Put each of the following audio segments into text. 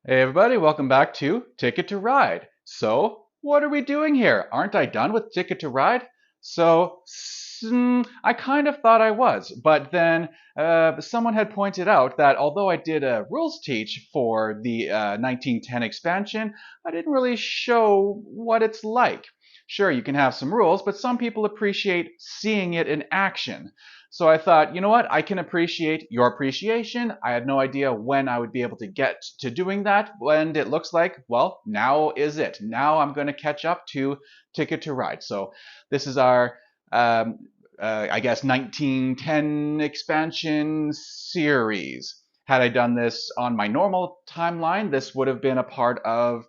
Hey everybody, welcome back to Ticket to Ride. So, what are we doing here? Aren't I done with Ticket to Ride? I kind of thought I was, but then someone had pointed out that although I did a rules teach for the 1910 expansion, I didn't really show what it's like. Sure, you can have some rules, but some people appreciate seeing it in action. So I thought, you know what? I can appreciate your appreciation. I had no idea when I would be able to get to doing that. And it looks like, well, now is it. Now I'm going to catch up to Ticket to Ride. So this is our, um, I guess, 1910 expansion series. Had I done this on my normal timeline, this would have been a part of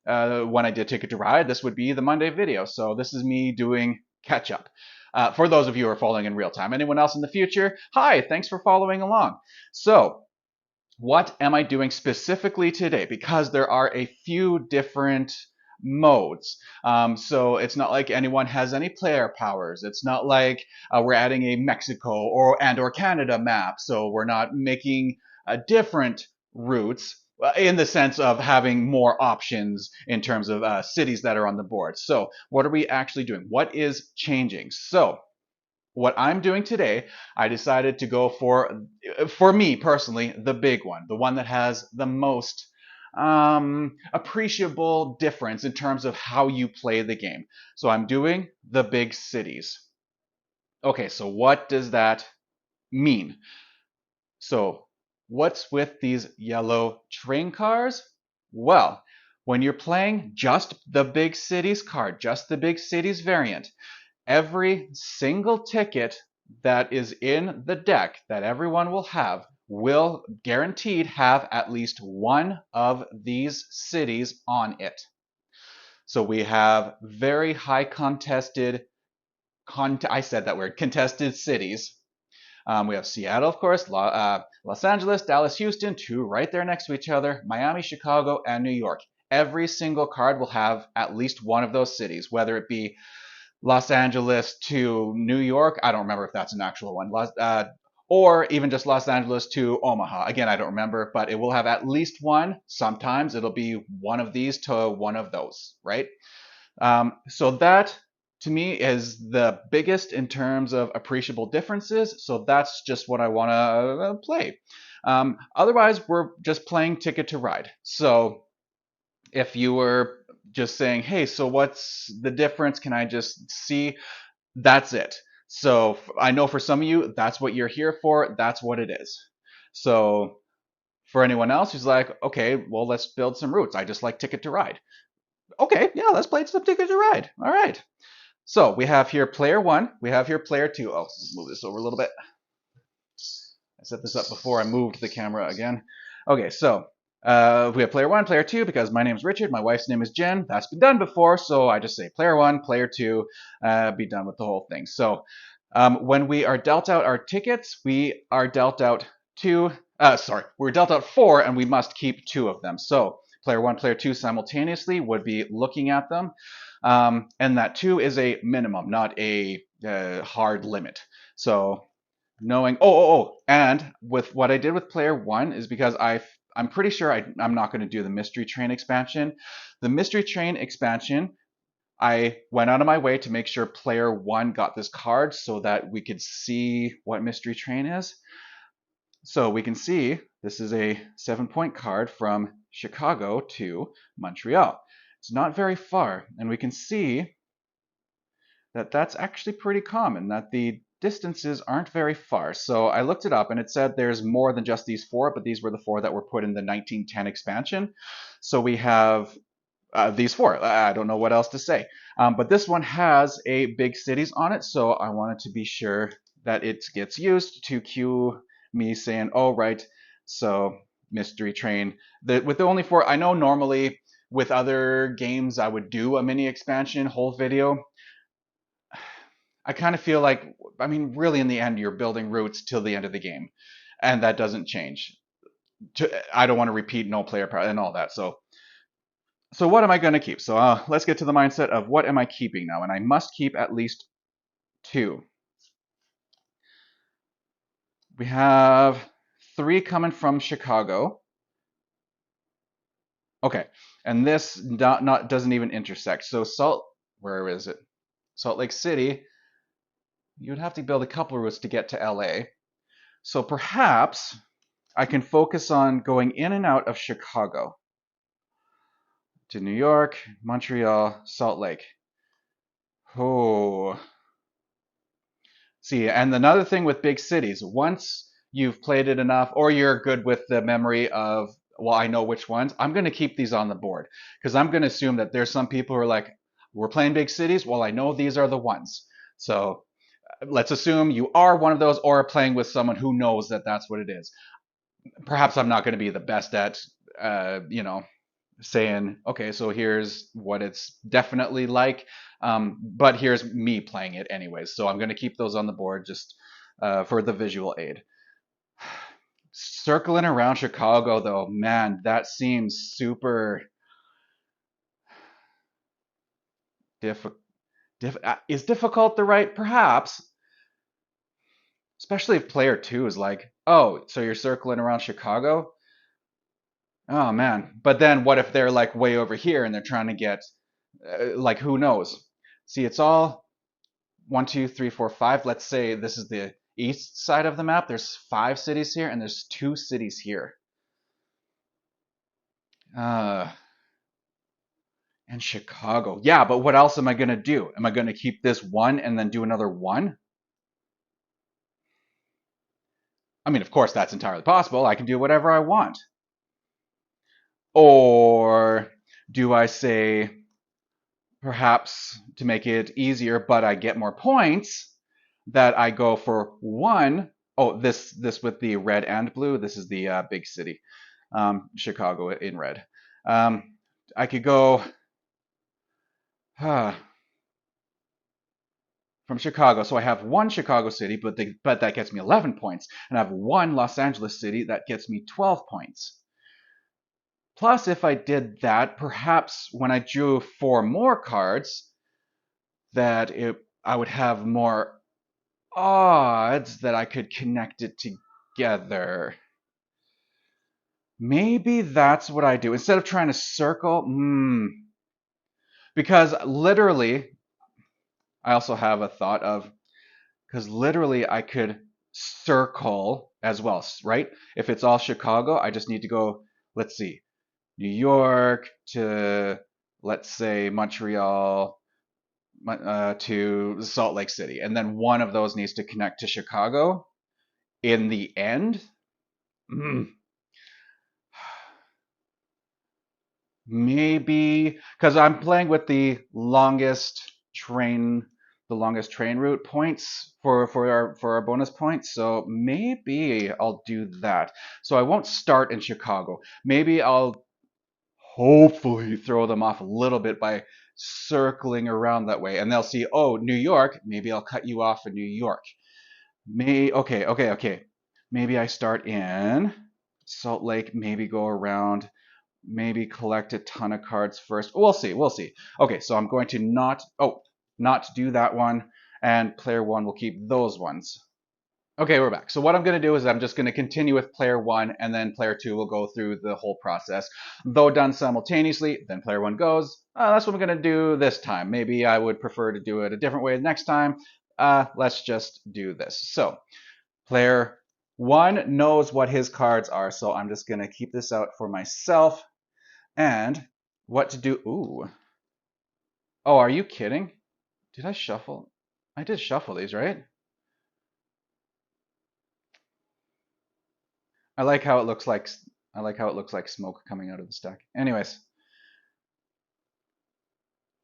when I did Ticket to Ride. This would be the Monday video. So this is me doing catch up. For those of you who are following in real time. Anyone else in the future? Hi, thanks for following along. So, what am I doing specifically today? Because there are a few different modes. So it's not like anyone has any player powers. It's not like we're adding a Mexico or Canada map. So we're not making different routes in the sense of having more options in terms of cities that are on the board. So what are we actually doing? What is changing? So what I'm doing today, I decided to go for me personally, the big one, the one that has the most appreciable difference in terms of how you play the game. So I'm doing the big cities. Okay, so what does that mean? So what's with these yellow train cars? Well, when you're playing just the big cities card, just the big cities variant, every single ticket that is in the deck that everyone will have will guaranteed have at least one of these cities on it. So we have very high contested, I said that word, contested cities. We have Seattle, of course, Los Angeles, Dallas, Houston, two right there next to each other, Miami, Chicago, and New York. Every single card will have at least one of those cities, whether it be Los Angeles to New York. I don't remember if that's an actual one. Or even just Los Angeles to Omaha. Again, I don't remember, but it will have at least one. Sometimes it'll be one of these to one of those, right? So that to me is the biggest in terms of appreciable differences. So that's just what I want to play. Otherwise, we're just playing Ticket to Ride. So if you were just saying, hey, so what's the difference? Can I just see? That's it. So I know for some of you, that's what you're here for. That's what it is. So for anyone else who's like, okay, well, let's build some routes. I just like Ticket to Ride. Okay, yeah, let's play some Ticket to Ride. All right. So we have here player one. We have here player two. I'll move this over a little bit. I set this up before I moved the camera again. Okay, so we have player one, player two, because my name is Richard, my wife's name is Jen. That's been done before, so I just say player one, player two, be done with the whole thing. So when we are dealt out our tickets, we are dealt out we're dealt out four, and we must keep two of them. So player one, player two simultaneously would be looking at them. And that two is a minimum, not a hard limit. So knowing and with what I did with player one is because I'm pretty sure I'm not going to do the mystery train expansion. The mystery train expansion, I went out of my way to make sure player one got this card so that we could see what mystery train is. So we can see this is a 7-point card from Chicago to Montreal. It's not very far, and we can see that that's actually pretty common, that the distances aren't very far. So I looked it up and it said there's more than just these four, but these were the four that were put in the 1910 expansion. So we have these four. I don't know what else to say. But this one has a big cities on it, so I wanted to be sure that it gets used to cue me saying, oh, right, so Mystery Train. With the only four, I know normally with other games I would do a mini expansion whole video. I kind of feel like, I mean, really, in the end, you're building routes till the end of the game, and that doesn't change. I don't want to repeat no player power and all that. So what am I going to keep? So let's get to the mindset of what am I keeping now, and I must keep at least two. We have three coming from Chicago. Okay, and this not doesn't even intersect. So where is it? Salt Lake City. You would have to build a couple of routes to get to LA. So perhaps I can focus on going in and out of Chicago to New York, Montreal, Salt Lake. Oh, see, and another thing with big cities, once you've played it enough, or you're good with the memory of, well, I know which ones, I'm going to keep these on the board because I'm going to assume that there's some people who are like, we're playing big cities. Well, I know these are the ones. So let's assume you are one of those or playing with someone who knows that that's what it is. Perhaps I'm not going to be the best at, saying, okay, so here's what it's definitely like. But here's me playing it anyways. So I'm going to keep those on the board just for the visual aid. Circling around Chicago, though, man, that seems super difficult. Is difficult the right? Perhaps, especially if player two is like, oh, so you're circling around Chicago? Oh man. But then what if they're like way over here and they're trying to get, like, who knows? See, it's all 1, 2, 3, 4, 5. Let's say this is the east side of the map. There's 5 cities here and there's 2 cities here. Uh, and Chicago. Yeah, but what else am I going to do? Am I going to keep this one and then do another one? I mean, of course, that's entirely possible. I can do whatever I want. Or do I say, perhaps to make it easier, but I get more points, that I go for one. Oh, this with the red and blue. This is the big city, Chicago in red. Um, I could go from Chicago, so I have one Chicago city, but that gets me 11 points, and I have one Los Angeles city that gets me 12 points. Plus, if I did that, perhaps when I drew 4 more cards, I would have more odds that I could connect it together. Maybe that's what I do. Instead of trying to circle, because literally, I also have a thought of, because literally I could circle as well, right? If it's all Chicago, I just need to go, let's see, New York to, let's say, Montreal to Salt Lake City. And then one of those needs to connect to Chicago in the end. Maybe because I'm playing with the longest train route points for our bonus points. So maybe I'll do that. So I won't start in Chicago. Maybe I'll hopefully throw them off a little bit by circling around that way, and they'll see, oh, New York. Maybe I'll cut you off in New York. Okay. Maybe I start in Salt Lake. Maybe go around, maybe collect a ton of cards first. We'll see. We'll see. Okay, so I'm going to not do that one, and player one will keep those ones. Okay, we're back. So what I'm going to do is I'm just going to continue with player one, and then player two will go through the whole process. Though done simultaneously, then player one goes, that's what I'm going to do this time. Maybe I would prefer to do it a different way next time. Let's just do this. So player one knows what his cards are, so I'm just going to keep this out for myself. And what to do. Ooh. Oh, are you kidding? Did I shuffle? I did shuffle these, right? I like how it looks like smoke coming out of the stack. Anyways.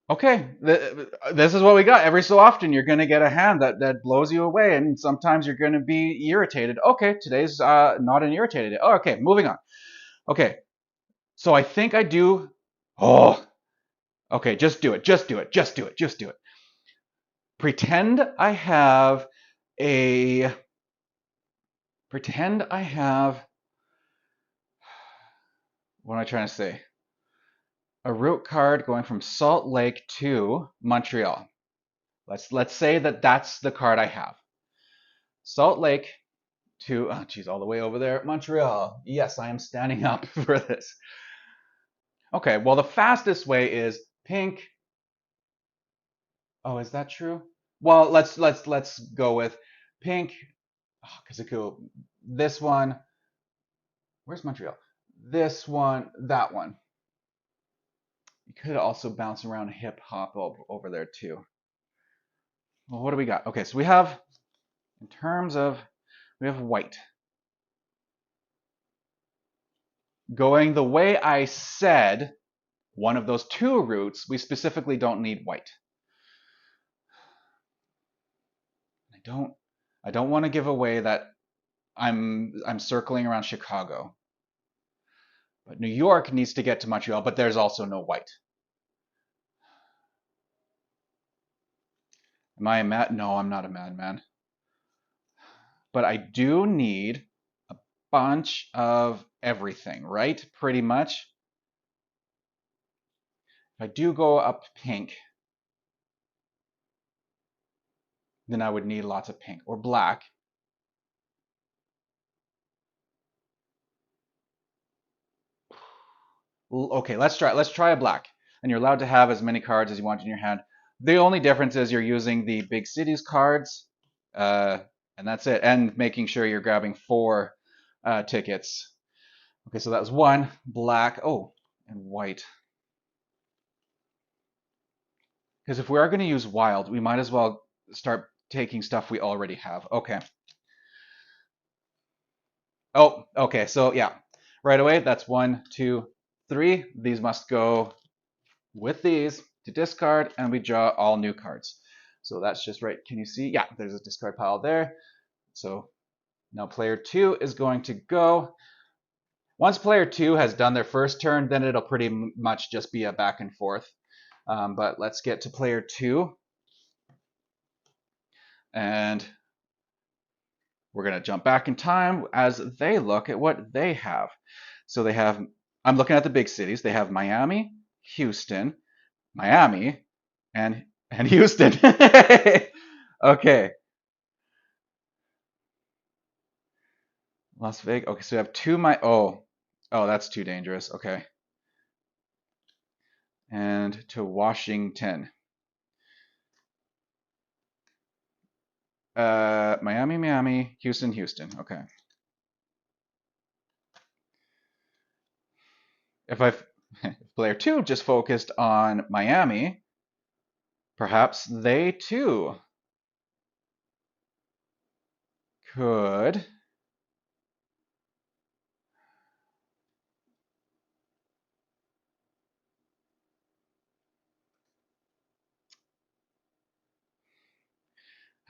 Okay, this is what we got. Every so often, you're going to get a hand that blows you away, and sometimes you're going to be irritated. Okay, today's not an irritated day. Oh, okay, moving on. Okay, so I think I do. Oh, okay, just do it. Just do it. Just do it. Just do it. Pretend I have a. Pretend I have. What am I trying to say? A route card going from Salt Lake to Montreal. Let's say that that's the card I have. Salt Lake to, oh geez, all the way over there, Montreal. Yes, I am standing up for this. Okay, well, the fastest way is pink. Oh, is that true? Well, let's go with pink. Because it could this one. Where's Montreal? This one, that one. You could also bounce around hip hop over there too. Well, what do we got? Okay, so we have, in terms of, we have white. Going the way I said, one of those two routes, we specifically don't need white. I don't want to give away that I'm circling around Chicago. But New York needs to get to Montreal, but there's also no white. Am I a mad? No, I'm not a madman. But I do need a bunch of everything, right? Pretty much. If I do go up pink, then I would need lots of pink or black. Okay, let's try a black. And you're allowed to have as many cards as you want in your hand. The only difference is you're using the big cities cards, and that's it. And making sure you're grabbing 4 tickets. Okay, so that was 1 black. Oh, and white. Because if we are going to use wild, we might as well start taking stuff we already have. Okay. Oh, okay. So yeah, right away, that's 1, 2, 3. These must go with these to discard, and we draw all new cards. So that's just right. Can you see? Yeah, there's a discard pile there. So now player 2 is going to go. Once player 2 has done their first turn, then it'll pretty much just be a back and forth. But let's get to player 2. And we're going to jump back in time as they look at what they have. So they have, I'm looking at the big cities. They have Miami, Houston, Miami, and Houston. Okay. Las Vegas. Okay, so we have 2 oh, that's too dangerous. Okay. And to Washington. Miami, Miami, Houston, Houston. Okay. If player 2 just focused on Miami, perhaps they too could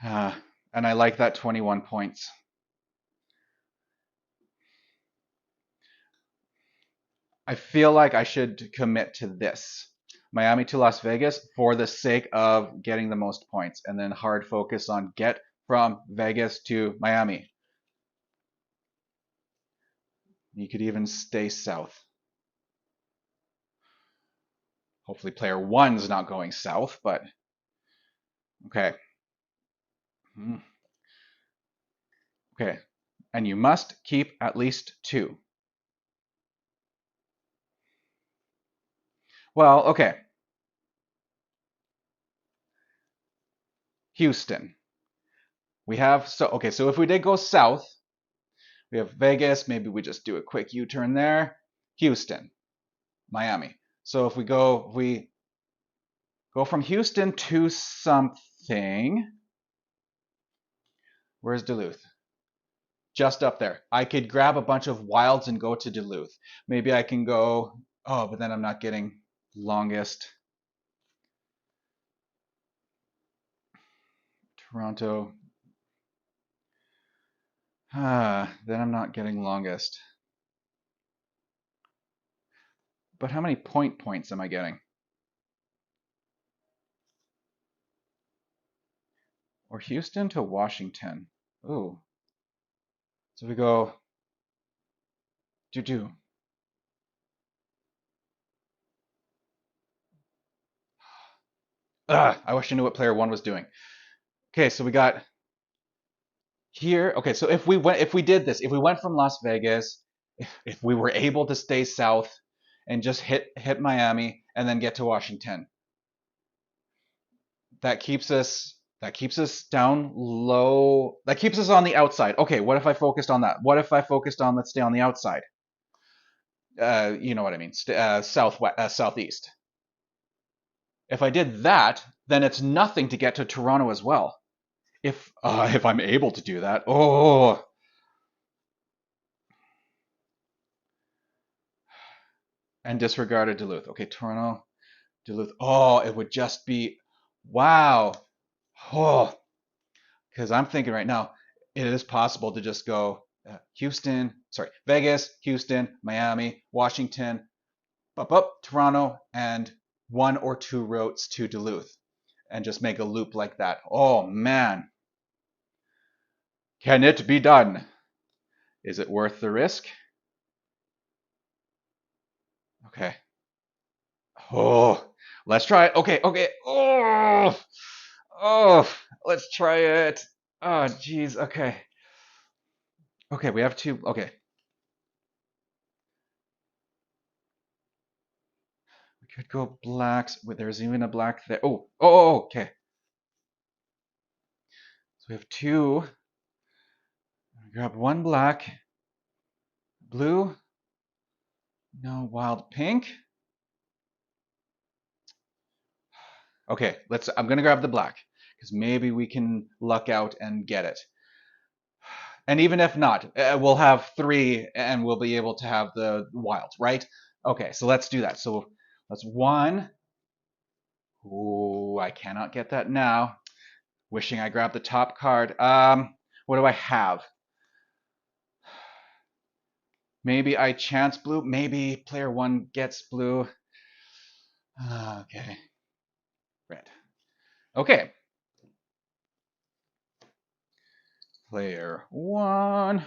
and I like that 21 points. I feel like I should commit to this. Miami to Las Vegas for the sake of getting the most points, and then hard focus on get from Vegas to Miami. You could even stay south. Hopefully player 1's not going south, but okay. Okay, and you must keep at least 2. Well, okay. Houston. We have, so if we did go south, we have Vegas, maybe we just do a quick U-turn there. Houston, Miami. So if we go from Houston to something, where's Duluth? Just up there. I could grab a bunch of wilds and go to Duluth. Maybe I can go, oh, but then I'm not getting longest. Toronto. Then I'm not getting longest. But how many points am I getting? Or Houston to Washington. Ooh. So we go do. I wish I knew what player 1 was doing. Okay, so we got here. Okay, so if we did this, if we went from Las Vegas, if we were able to stay south and just hit Miami and then get to Washington. That keeps us down low. That keeps us on the outside. Okay, what if I focused on that? What if I focused on, let's stay on the outside? You know what I mean, southeast. If I did that, then it's nothing to get to Toronto as well. If I'm able to do that. Oh, and disregarded Duluth. Okay, Toronto, Duluth. Oh, it would just be wow. Oh, because I'm thinking right now, it is possible to just go Vegas, Houston, Miami, Washington, up, Toronto, and one or two routes to Duluth, and just make a loop like that. Oh man, can it be done? Is it worth the risk? Okay. Oh, let's try it. Okay, okay. Let's try it. Oh, geez. Okay. Okay, we have two. Okay. We could go blacks. Wait, there's even a black there. Okay. So we have two. Grab one black. Blue. No, wild pink. Okay, I'm gonna grab the black because maybe we can luck out and get it. And even if not, we'll have three and we'll be able to have the wild, right? Okay, so let's do that. So that's one. Ooh, I cannot get that now. Wishing I grabbed the top card. What do I have? Maybe I chance blue. Maybe player one gets blue. Okay. Red. Okay. Player one.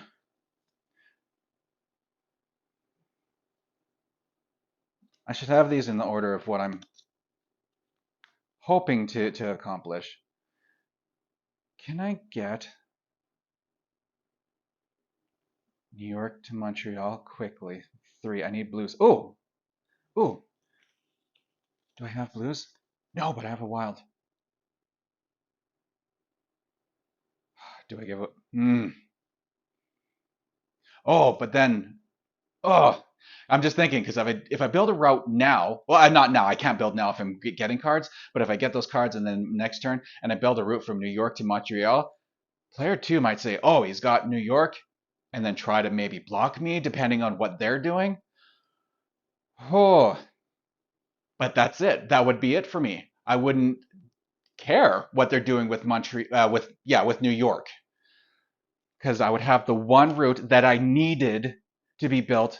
I should have these in the order of what I'm hoping to accomplish. Can I get New York to Montreal quickly? 3. I need blues. Oh! Ooh! Do I have blues? No, but I have a wild. Do I give up? Oh, but then, oh, I'm just thinking because if I build a route now, well, I'm not now. I can't build now if I'm getting cards. But if I get those cards and then next turn and I build a route from New York to Montreal, player two might say, "Oh, he's got New York," and then try to maybe block me depending on what they're doing. Oh, but that's it. That would be it for me. I wouldn't care what they're doing with Montreal, with New York, because I would have the one route that I needed to be built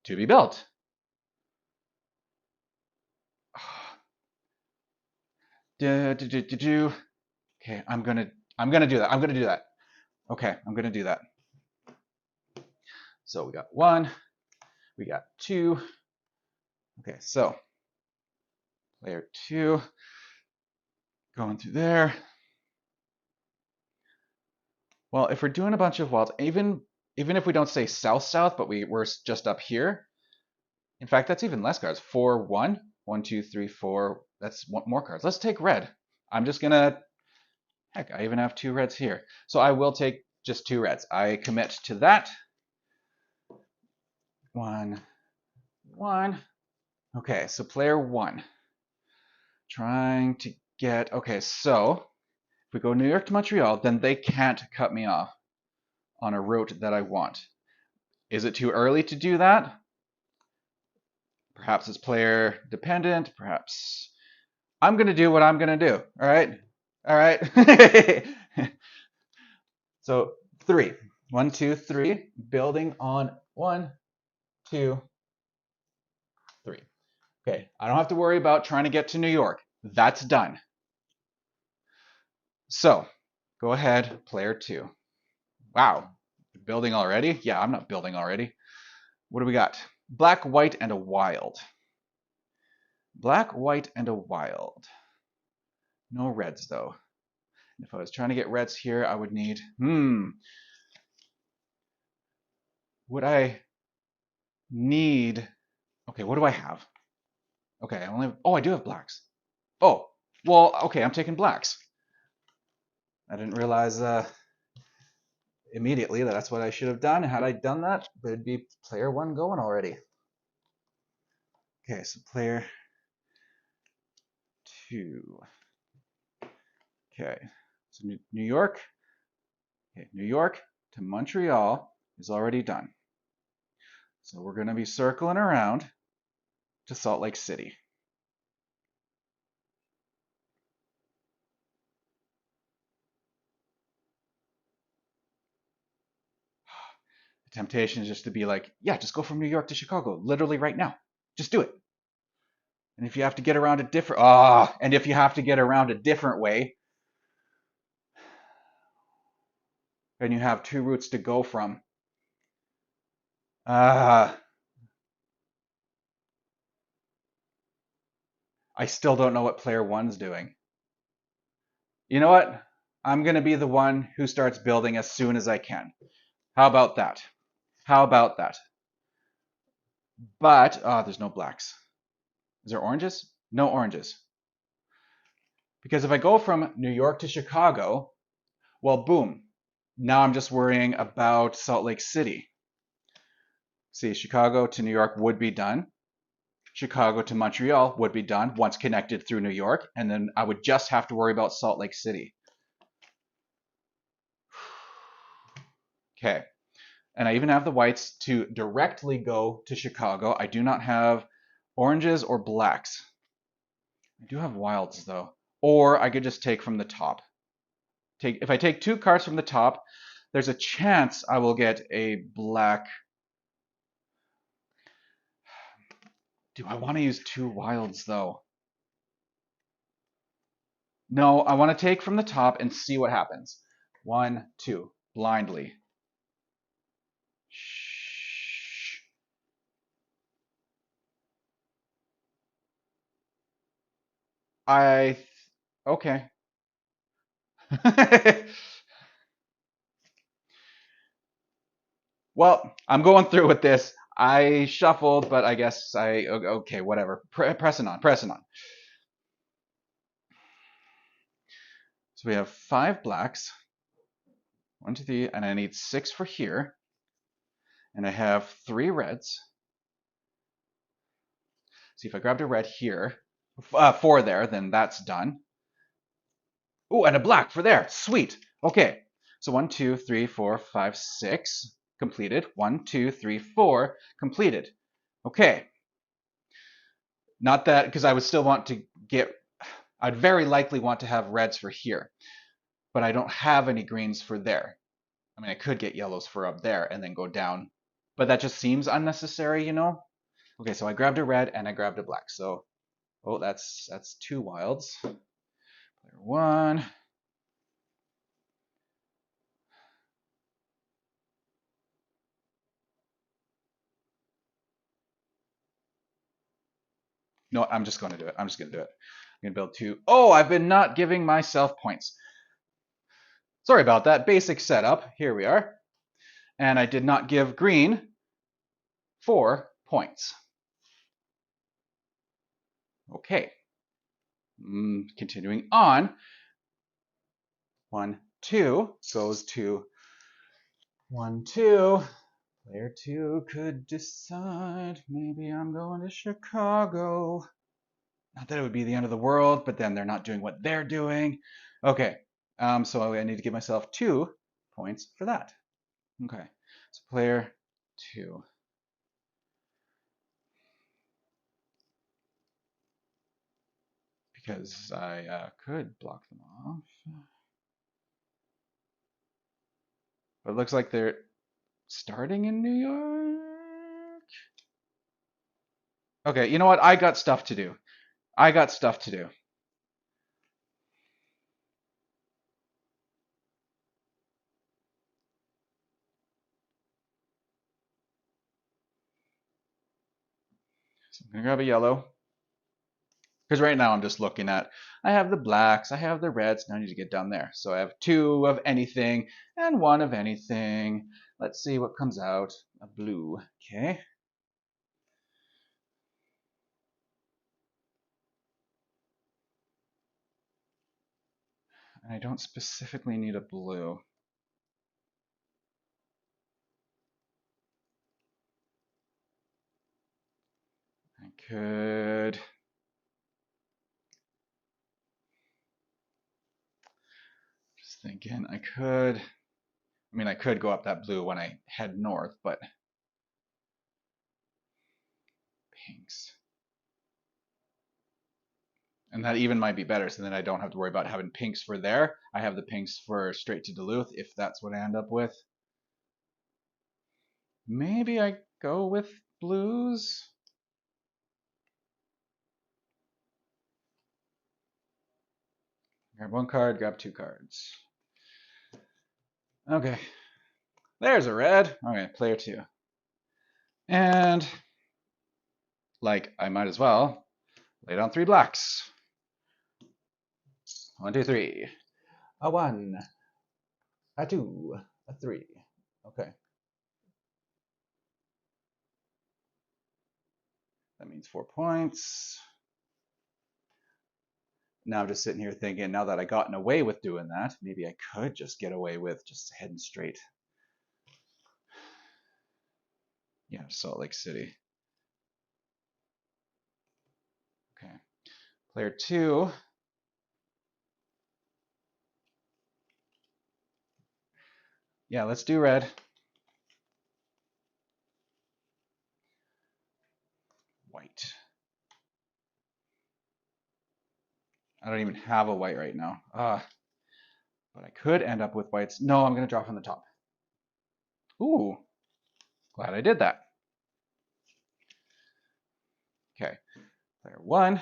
to be built. Okay, I'm gonna do that. I'm gonna do that. Okay, I'm gonna do that. So we got one, we got two. Okay, so layer two, going through there. Well, if we're doing a bunch of wilds, even if we don't say south, but we're just up here. In fact, that's even less cards. 4, 1, 1, 2, 3, 4. That's more cards. Let's take red. I'm just gonna. Heck, I even have 2 reds here. So I will take just 2 reds. I commit to that. 1, 1. Okay, so player 1. Trying to get. Okay, so if we go New York to Montreal, then they can't cut me off on a route that I want. Is it too early to do that? Perhaps it's player dependent. Perhaps I'm going to do what I'm going to do. All right. All right. So 3. 1, 2, 3. Building on 1, 2, 3. Okay. I don't have to worry about trying to get to New York. That's done. So go ahead, player 2. Wow. Building already? Yeah, I'm not building already. What do we got? Black, white, and a wild. Black, white, and a wild. No reds, though. If I was trying to get reds here, I would need... Would I need Okay, what do I have? Okay, I only have, oh, I do have blacks. Oh, well, okay, I'm taking blacks. I didn't realize immediately that that's what I should have done. Had I done that, it'd be player one going already. Okay, so player two. Okay, so New York. Okay, New York to Montreal is already done. So we're going to be circling around to Salt Lake City. The temptation is just to be like, yeah, just go from New York to Chicago, literally right now. Just do it. And if you have to get around a different, and if you have to get around a different way, and you have two routes to go from, I still don't know what player one's doing. You know what? I'm going to be the one who starts building as soon as I can. How about that? How about that? But, there's no blacks. Is there oranges? No oranges. Because if I go from New York to Chicago, well, boom. Now I'm just worrying about Salt Lake City. See, Chicago to New York would be done. Chicago to Montreal would be done once connected through New York. And then I would just have to worry about Salt Lake City. Okay. And I even have the whites to directly go to Chicago. I do not have oranges or blacks. I do have wilds though. Or I could just take from the top. If I take two cards from the top, there's a chance I will get a black. Do I want to use two wilds though? No, I want to take from the top and see what happens. 1, 2, blindly. Shh. Okay. Well, I'm going through with this. I shuffled, but I guess okay, whatever. Pressing on, pressing on. So we have 5 blacks. 1, 2, 3, and I need 6 for here. And I have 3 reds. See, if I grabbed a red here, 4 there, then that's done. Oh, and a black for there. Sweet. Okay. So 1, 2, 3, 4, 5, 6 completed. 1, 2, 3, 4 completed. Okay. Not that, because I would still want to get, I'd very likely want to have reds for here, but I don't have any greens for there. I mean, I could get yellows for up there and then go down, but that just seems unnecessary, you know? Okay, so I grabbed a red and I grabbed a black. So, oh, that's 2 wilds. Player 1. No, I'm just going to do it. I'm just going to do it. I'm going to build 2. Oh, I've been not giving myself points. Sorry about that. Basic setup. Here we are. And I did not give green 4 points. Okay. Continuing on. 1, 2 goes to 1, 2. Player 2 could decide maybe I'm going to Chicago. Not that it would be the end of the world, but then they're not doing what they're doing. Okay, so I need to give myself 2 points for that. Okay, so player 2. Because I could block them off. But it looks like they're starting in New York. Okay, you know what? I got stuff to do. I got stuff to do. So I'm gonna grab a yellow. Because right now I'm just looking at, I have the blacks, I have the reds, now I need to get down there. So I have 2 of anything and 1 of anything. Let's see what comes out. A blue, okay. And I don't specifically need a blue. I could... Just thinking, I could... I mean, I could go up that blue when I head north, but... Pinks. And that even might be better, so then I don't have to worry about having pinks for there. I have the pinks for straight to Duluth, if that's what I end up with. Maybe I go with blues? Grab one card, grab two cards. Okay. There's a red. Okay, player two. And, like, I might as well lay down three blacks. 1, 2, 3. A 1, a 2, a 3. Okay. That means 4 points. Now I'm just sitting here thinking, now that I gotten away with doing that, maybe I could just get away with just heading straight. Yeah, Salt Lake City. Okay. Player two. Yeah, let's do red. White. I don't even have a white right now. But I could end up with whites. No, I'm going to draw from the top. Ooh, glad I did that. Okay, player one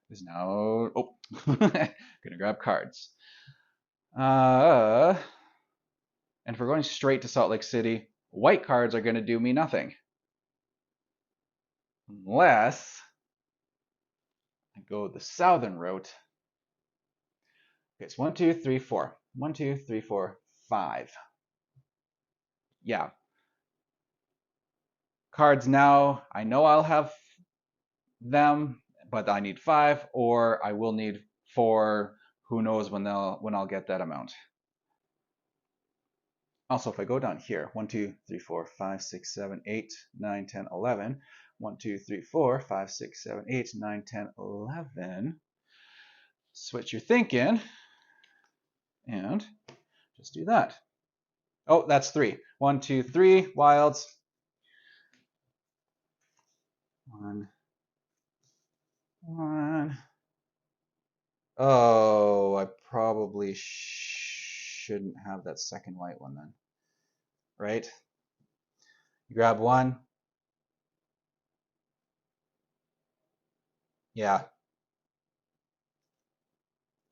is now, oh, gonna grab cards. And if we're going straight to Salt Lake City, white cards are gonna do me nothing. Unless I go the southern route. Okay, it's 1, 2, 3, 4. 1, 2, 3, 4, 5. Yeah. Cards now, I know I'll have them, but I need 5, or I will need 4. Who knows when I'll get that amount. Also, if I go down here, 1, 2, 3, 4, 5, 6, 7, 8, 9, 10, 11. 1, 2, 3, 4, 5, 6, 7, 8, 9, 10, 11. Switch your thinking and just do that. Oh, that's 3. 1, 2, 3, wilds. 1, 1. Oh, I probably shouldn't have that second white one then. Right? You grab one. Yeah.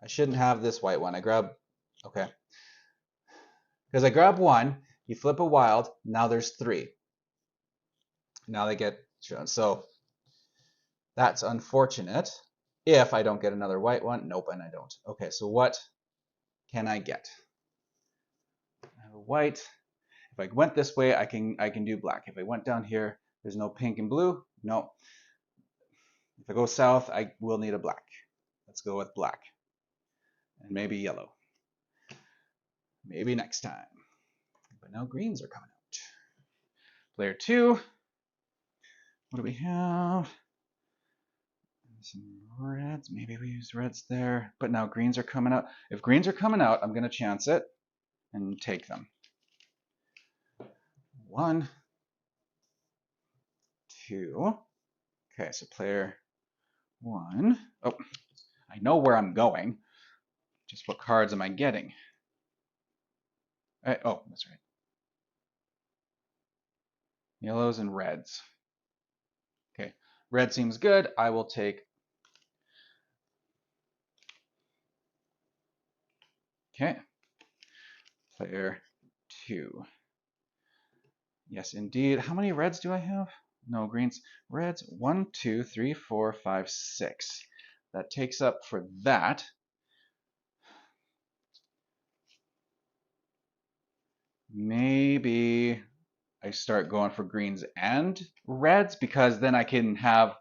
I shouldn't have this white one. Okay. Because I grab one, you flip a wild, now there's 3. Now they get shown. So that's unfortunate. If I don't get another white one, nope, and I don't. Okay, so what can I get? I have a white. If I went this way, I can do black. If I went down here, there's no pink and blue. No. If I go south, I will need a black. Let's go with black. And maybe yellow. Maybe next time. But now greens are coming out. Player 2. What do we have? Some reds. Maybe we use reds there. But now greens are coming out. If greens are coming out, I'm going to chance it and take them. 1, 2. Okay, so player 1. Oh, I know where I'm going. Just what cards am I getting? Oh, that's right. Yellows and reds. Okay, red seems good. I will take. Okay, player 2. Yes, indeed. How many reds do I have? No, greens. Reds, 1, 2, 3, 4, 5, 6. That takes up for that. Maybe I start going for greens and reds, because then I can have,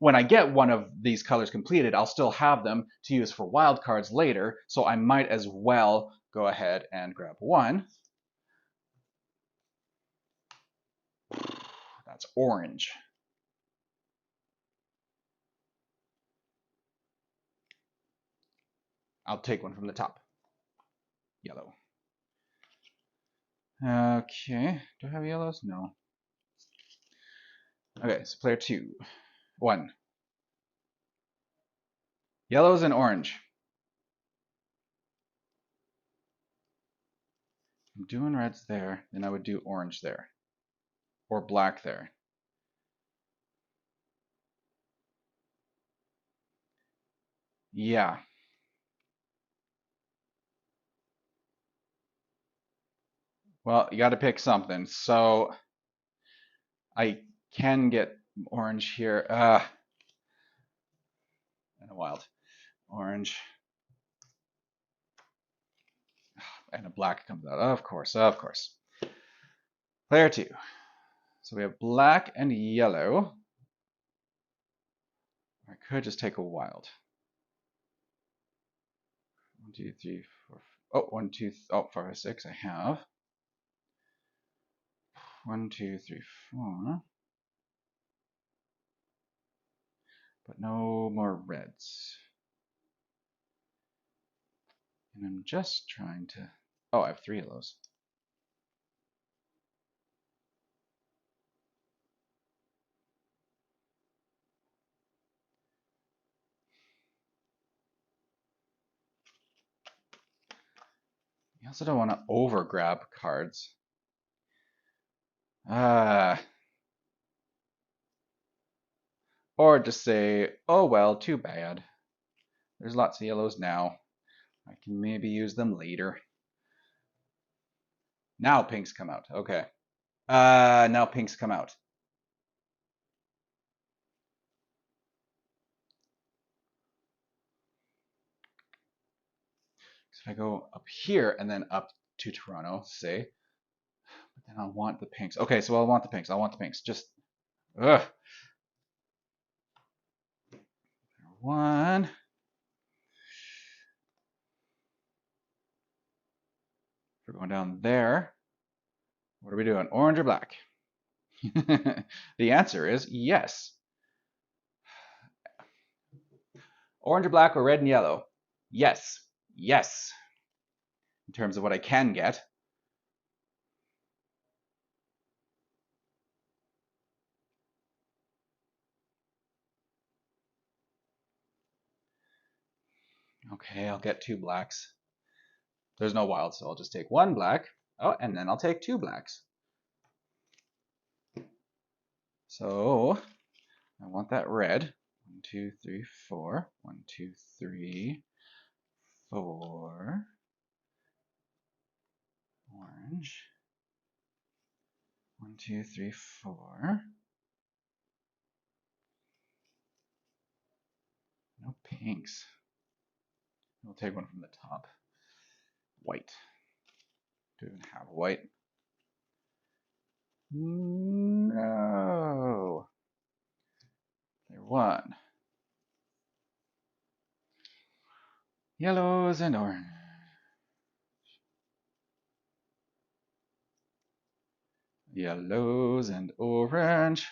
when I get one of these colors completed, I'll still have them to use for wildcards later, so I might as well go ahead and grab one. That's orange. I'll take one from the top. Yellow. Okay, do I have yellows? No. Okay, so player 2. 1. Yellows and orange. I'm doing reds there, then I would do orange there. Or black there. Yeah. Well, you got to pick something. So I can get orange here. And a wild. Orange. And a black comes out. Of course, of course. Player 2. So we have black and yellow. I could just take a wild. 1, 2, 3, 4. Oh, 1, 2, oh, 5, 6. I have 1, 2, 3, 4. But no more reds. And I'm just trying to. Oh, I have 3 of those. You also don't want to over grab cards. Or just say, oh well, too bad. There's lots of yellows now. I can maybe use them later. Now pinks come out. Okay. Now pinks come out. So if I go up here and then up to Toronto, say, but then I want the pinks. Okay, so I want the pinks. I want the pinks. Just, ugh. 1. We're going down there. What are we doing? Orange or black? The answer is yes. Orange or black or red and yellow? Yes. Yes. In terms of what I can get. Okay, I'll get 2 blacks. There's no wild, so I'll just take 1 black. Oh, and then I'll take 2 blacks. So I want that red. 1, 2, 3, 4. 1, 2, 3, 4. Orange. 1, 2, 3, 4. No pinks. We'll take one from the top. White. Do even have white? No. There 1. Yellows and orange. Yellows and orange.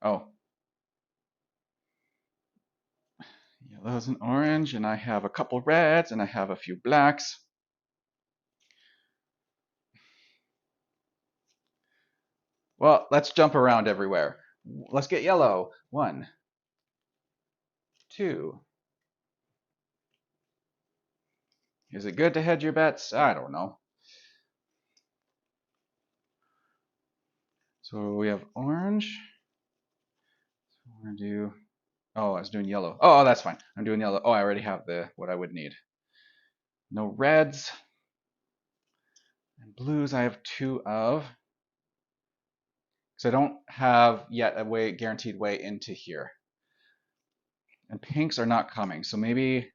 Oh. Yellows and orange, and I have a couple reds, and I have a few blacks. Well, let's jump around everywhere. Let's get yellow. 1, 2. Is it good to hedge your bets? I don't know. So we have orange. So we're gonna do. Oh, I was doing yellow. Oh, that's fine. I'm doing yellow. Oh, I already have what I would need. No reds. And blues I have 2 of. Because I don't have yet a guaranteed way into here. And pinks are not coming, so maybe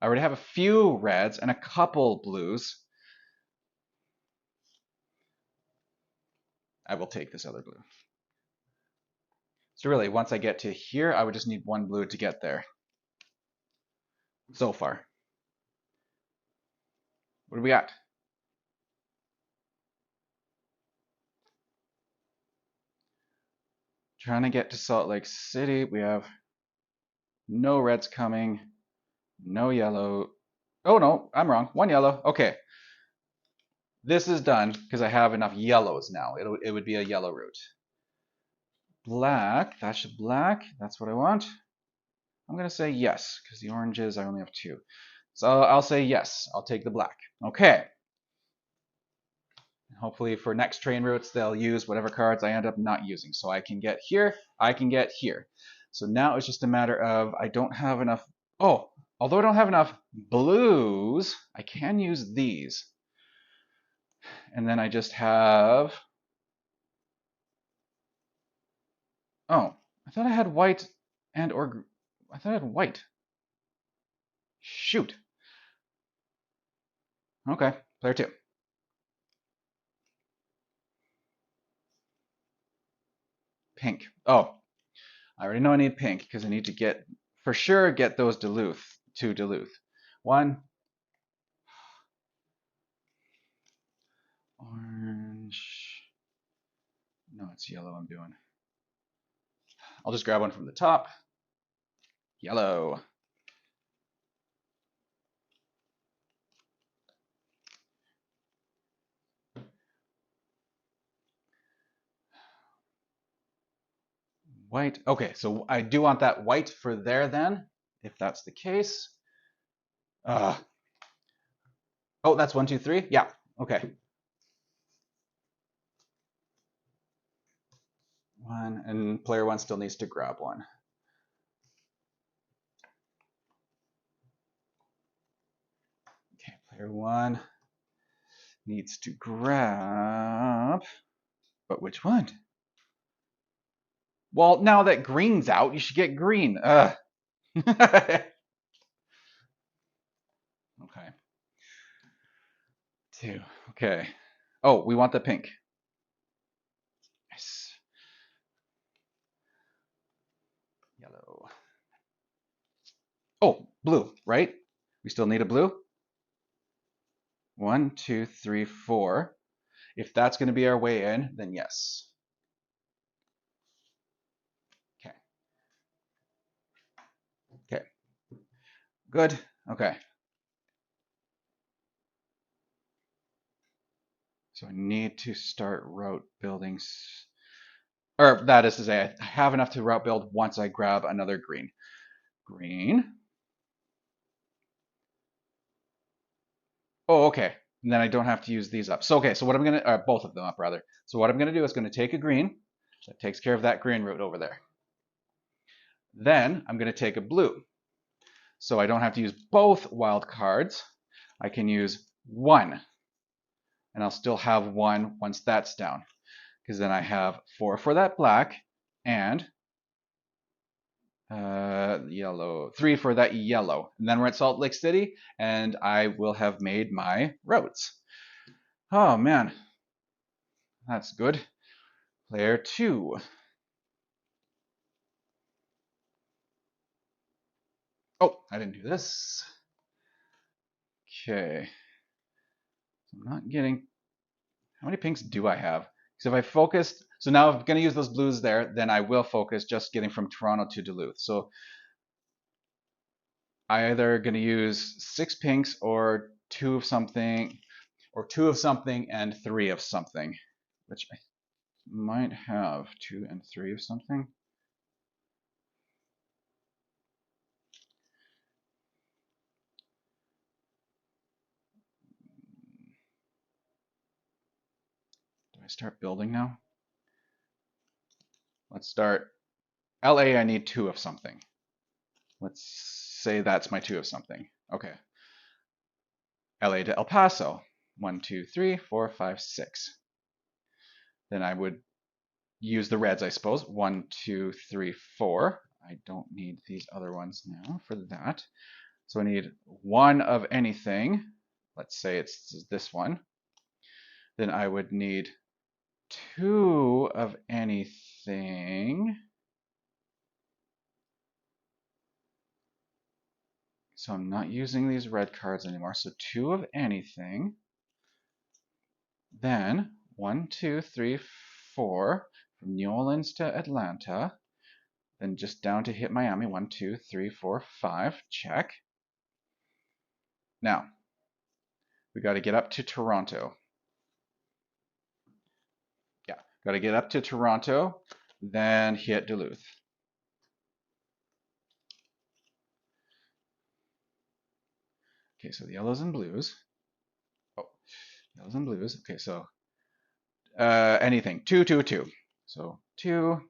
I already have a few reds and a couple blues. I will take this other blue. So really, once I get to here, I would just need one blue to get there. So far. What do we got? Trying to get to Salt Lake City. We have no reds coming. No yellow. Oh no, I'm wrong. One yellow. Okay. This is done because I have enough yellows now. It would be a yellow route. Black. That's black. That's what I want. I'm going to say yes because the oranges, I only have two. So I'll say yes. I'll take the black. Okay. Hopefully for next train routes, they'll use whatever cards I end up not using. So I can get here, I can get here. So now it's just a matter of I don't have enough. Oh, although I don't have enough blues, I can use these. And then I just have. Oh, I thought I had white and or. I thought I had white. Shoot. Okay, player two. Pink. Oh, I already know I need pink because I need to get, for sure, get those Duluth to Duluth. One. Orange. No, it's yellow I'm doing. I'll just grab one from the top. Yellow. White. Okay, so I do want that white for there then, if that's the case. Oh, that's 1, 2, 3? Yeah, okay. One, and player one still needs to grab one. Okay, player one needs to grab, but which one? Well, now that green's out, you should get green. Okay. Two. Okay. Oh, we want the pink. Yes. Yellow. Oh, blue, right? We still need a blue? 1, 2, 3, 4. If that's going to be our way in, then yes. Okay. Okay. Good. Okay. So I need to start route building. Or that is to say, I have enough to route build once I grab another green. Green. Oh, okay. And then I don't have to use these up. So, okay, so what I'm going to, both of them up rather. So what I'm going to do is going to take a green. That takes care of that green route over there. Then I'm going to take a blue. So I don't have to use both wild cards. I can use one. And I'll still have one once that's down. Because then I have 4 for that black and yellow, 3 for that yellow. And then we're at Salt Lake City and I will have made my routes. Oh man, that's good. Player 2. Oh, I didn't do this. Okay. I'm not getting, how many pinks do I have? So if I focused, so now if I'm going to use those blues there, then I will focus just getting from Toronto to Duluth. So I either going to use 6 pinks or 2 of something, or 2 of something and 3 of something, which I might have 2 and 3 of something. Do I start building now? Let's start. LA, I need 2 of something. Let's say that's my 2 of something. Okay. LA to El Paso. 1, 2, 3, 4, 5, 6. Then I would use the reds, I suppose. 1, 2, 3, 4. I don't need these other ones now for that. So I need one of anything. Let's say it's this one. Then I would need two of anything. So I'm not using these red cards anymore. So two of anything. Then 1, 2, 3, 4 from New Orleans to Atlanta. Then just down to hit Miami. 1, 2, 3, 4, 5. Check. Now, we got to get up to Toronto. Yeah, got to get up to Toronto, then hit Duluth. Okay, so the yellows and blues. Oh, yellows and blues. Okay, so anything. 2, 2, 2. So 2,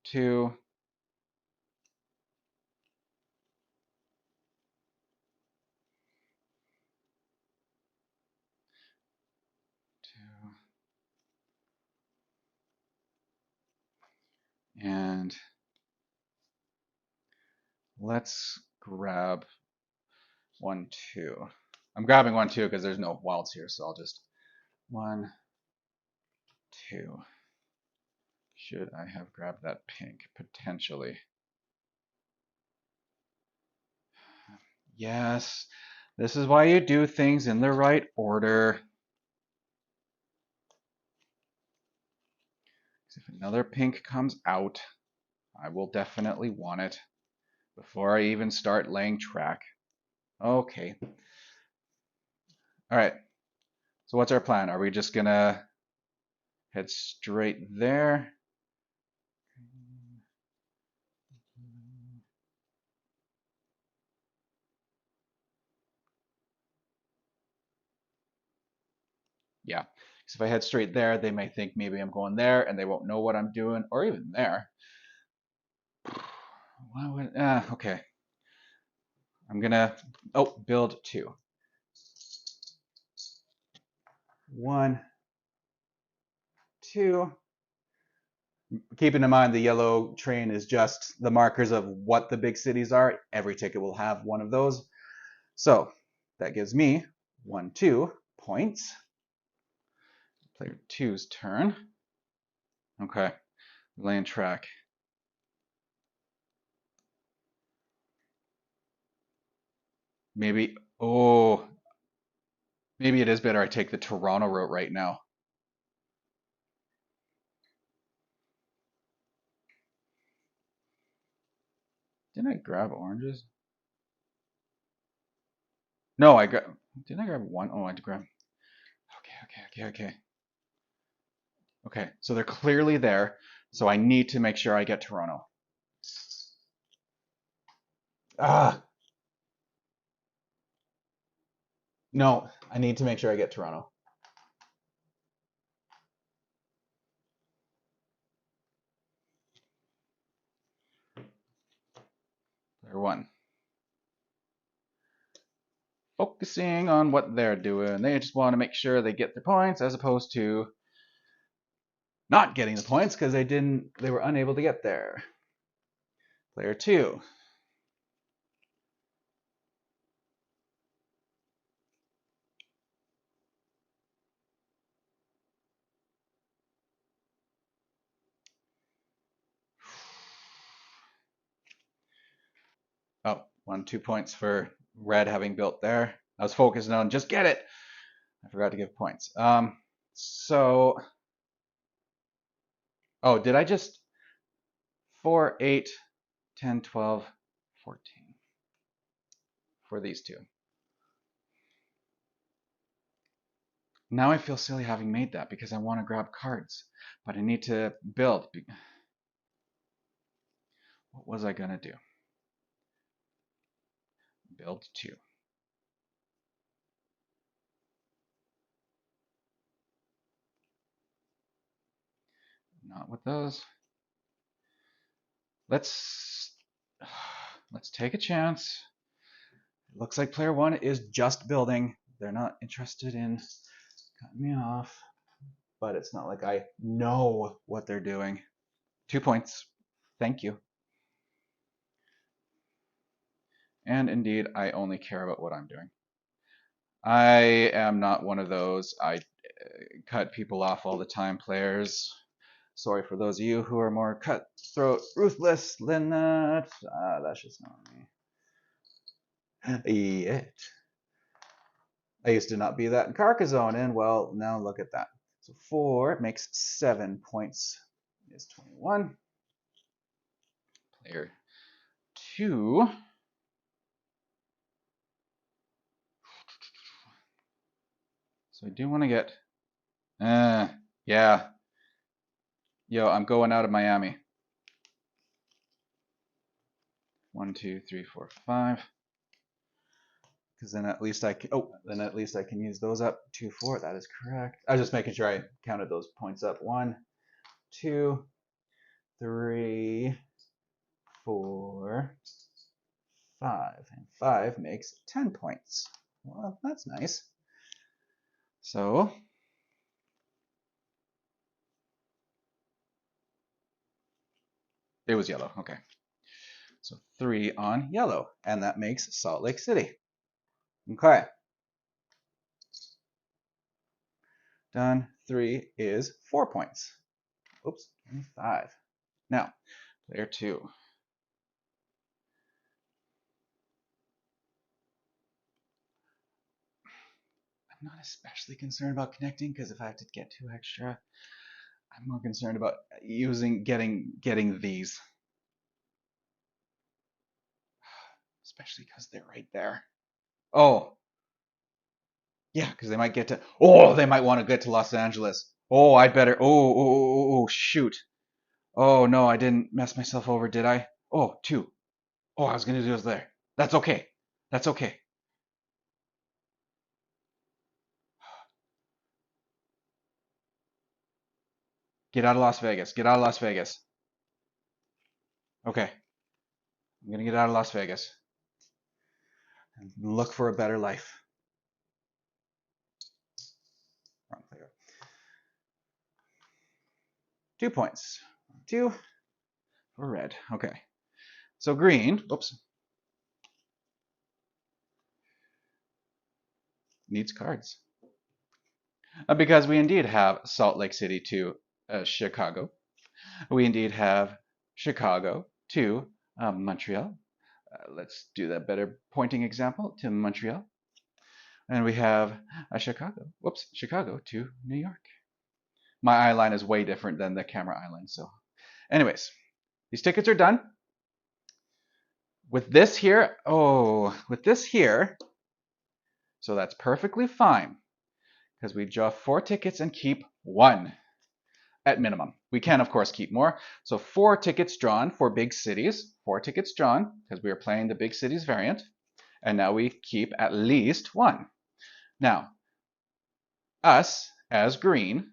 2. 2. And let's grab 1, 2. I'm grabbing 1, 2 because there's no wilds here, so I'll just 1, 2. Should I have grabbed that pink? Potentially. Yes, this is why you do things in the right order. If another pink comes out, I will definitely want it before I even start laying track. Okay. All right. So what's our plan? Are we just gonna head straight there? Yeah. Because if I head straight there, they may think maybe I'm going there and they won't know what I'm doing, or even there. Why would, okay. I'm gonna, build 2. 1, 2. Keeping in mind the yellow train is just the markers of what the big cities are. Every ticket will have one of those. So that gives me 1, 2 points. Player 2's turn. Okay, laying track. Maybe, maybe it is better I take the Toronto route right now. Didn't I grab oranges? No, didn't I grab one? Oh, I had to grab. Okay. Okay, so they're clearly there. So I need to make sure I get Toronto. Ah, no, I need to make sure I get Toronto. Player 1. Focusing on what they're doing. They just want to make sure they get the points as opposed to not getting the points because they were unable to get there. Player 2. Oh, 1, 2 points for red having built there. I was focusing on just get it. I forgot to give points. So, did I just 4, 8, 10, 12, 14 for these two? Now I feel silly having made that because I want to grab cards, but I need to build. What was I gonna do? Build 2. Not with those. Let's take a chance. It looks like player 1 is just building. They're not interested in cutting me off, but it's not like I know what they're doing. 2 points. Thank you. And indeed, I only care about what I'm doing. I am not one of those I cut people off all the time players. Sorry for those of you who are more cutthroat, ruthless than that. That's just not me. Yet. I used to not be that in Carcassonne, and well, now look at that. So 4 makes 7 points is 21. Player 2. So I do want to get... yeah. Yo, I'm going out of Miami. 1, 2, 3, 4, 5. Because then at least I can... Oh, then at least I can use those up. 2, 4. That is correct. I was just making sure I counted those points up. 1, 2, 3, 4, 5. And 5 makes 10 points. Well, that's nice. So... It was yellow. Okay. So 3 on yellow. And that makes Salt Lake City. Okay. Done. 3 is 4 points. Oops. 5. Now, player 2. I'm not especially concerned about connecting because if I have to get 2 extra, I'm more concerned about getting these. Especially because they're right there. Oh. Yeah, because they might get to... Oh, they might want to get to Los Angeles. Oh, I better... Oh, shoot. Oh, no, I didn't mess myself over, did I? Oh, 2. Oh, I was going to do this there. That's okay. That's okay. Get out of Las Vegas. Get out of Las Vegas. Okay. I'm going to get out of Las Vegas. And look for a better life. Wrong player. 2 points. 2 for red. Okay. So green, oops, needs cards. Because we indeed have Salt Lake City to Chicago. We indeed have Chicago to Montreal. Let's do that better pointing example to Montreal. And we have Chicago to New York. My eye line is way different than the camera eye line. So anyways, these tickets are done. With this here, so that's perfectly fine because we draw 4 tickets and keep 1 at minimum. We can, of course, keep more. So 4 tickets drawn for big cities, 4 tickets drawn because we are playing the big cities variant. And now we keep at least 1. Now, us as green,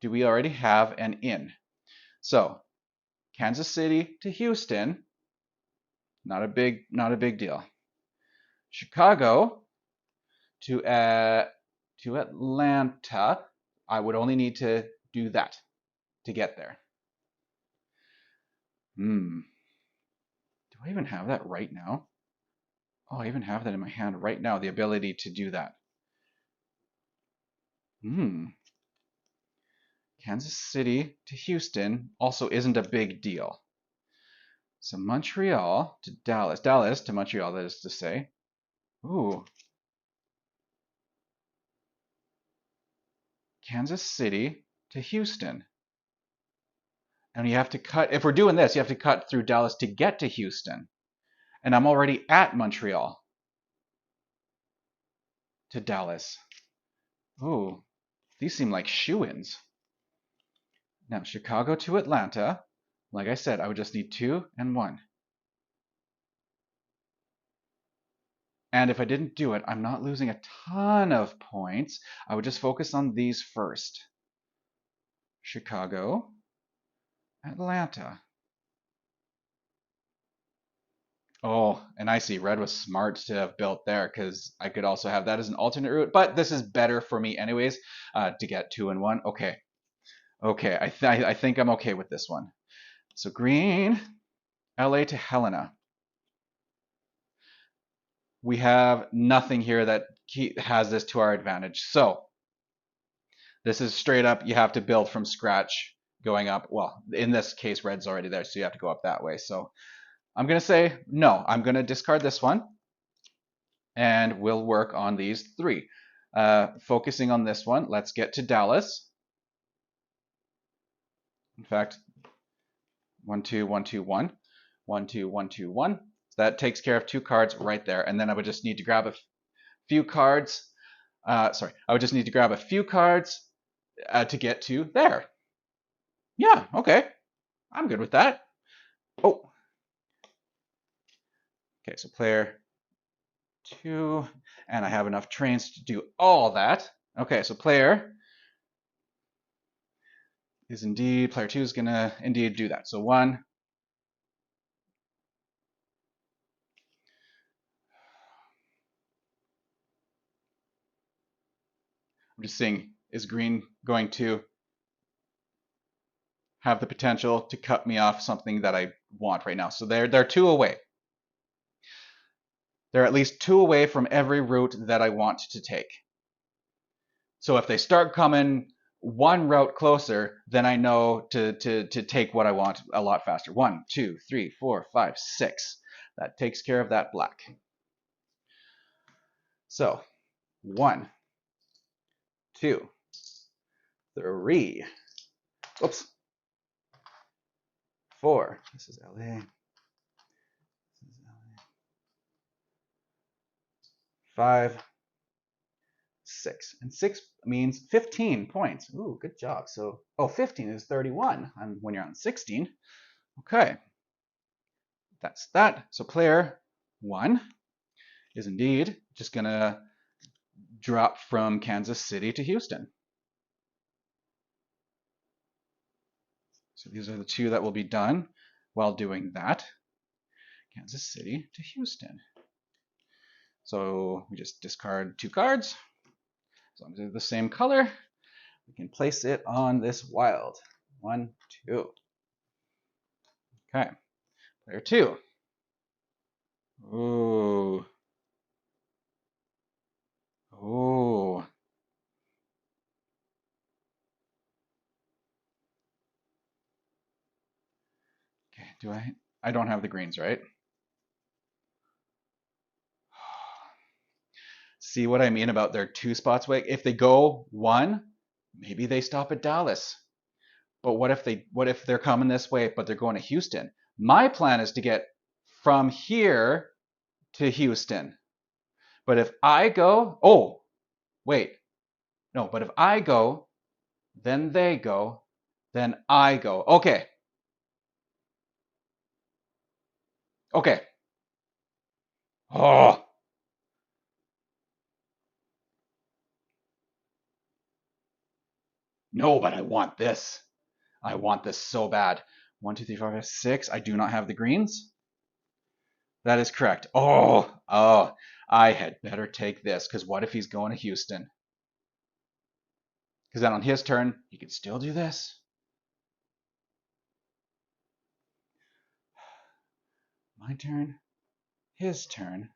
do we already have an in? So Kansas City to Houston, not a big deal. Chicago to Atlanta, I would only need to do that to get there. Do I even have that right now? Oh, I even have that in my hand right now, the ability to do that. Kansas City to Houston also isn't a big deal. So Montreal to Dallas. Dallas to Montreal, that is to say. Ooh. Kansas City to Houston. And you have to cut, if we're doing this, you have to cut through Dallas to get to Houston. And I'm already at Montreal to Dallas. Ooh, these seem like shoo-ins. Now, Chicago to Atlanta. Like I said, I would just need 2 and 1. And if I didn't do it, I'm not losing a ton of points. I would just focus on these first. Chicago, Atlanta. Oh, and I see red was smart to have built there because I could also have that as an alternate route. But this is better for me anyways to get 2 and 1. Okay. Okay, I think I'm okay with this one. So green, LA to Helena. we have nothing here that has this to our advantage. So this is straight up, you have to build from scratch going up. Well, in this case, red's already there, so you have to go up that way. So I'm going to say no. I'm going to discard this one, and we'll work on these three. Focusing on this one, let's get to Dallas. In fact, 1, 2, 1, 2, 1. 1, 2, 1, 2, 1. So that takes care of 2 cards right there. And then I would just need to grab a few cards. I would just need to grab a few cards to get to there. Yeah, okay. I'm good with that. Oh. Okay, so player 2. And I have enough trains to do all that. Okay, so player is indeed, player 2 is going to indeed do that. So 1. I'm just seeing, is green going to have the potential to cut me off something that I want right now? So they're 2 away. They're at least 2 away from every route that I want to take. So if they start coming 1 route closer, then I know to take what I want a lot faster. 1, 2, 3, 4, 5, 6. That takes care of that black. So 1, 2, 3. Oops. 4. This is LA. 5, 6. And 6 means 15 points. Ooh, good job. So, 15 is 31 when you're on 16. Okay. That's that. So player 1 is indeed just going to drop from Kansas City to Houston. So these are the 2 that will be done while doing that. Kansas City to Houston. So we just discard 2 cards. As long as they're the same color, we can place it on this wild. 1, 2. Okay. Player 2. Ooh. Ooh. Okay, I don't have the greens, right? See what I mean about their 2 spots away? If they go 1, maybe they stop at Dallas. But what if they're coming this way, but they're going to Houston? My plan is to get from here to Houston. But if I go, oh, wait. No, but if I go, then they go, then I go. Okay. Okay. Oh. No, but I want this. I want this so bad. 1, 2, 3, 4, 5, 6. I do not have the greens. That is correct. Oh, I had better take this, because what if he's going to Houston? Because then on his turn, he could still do this. My turn, his turn,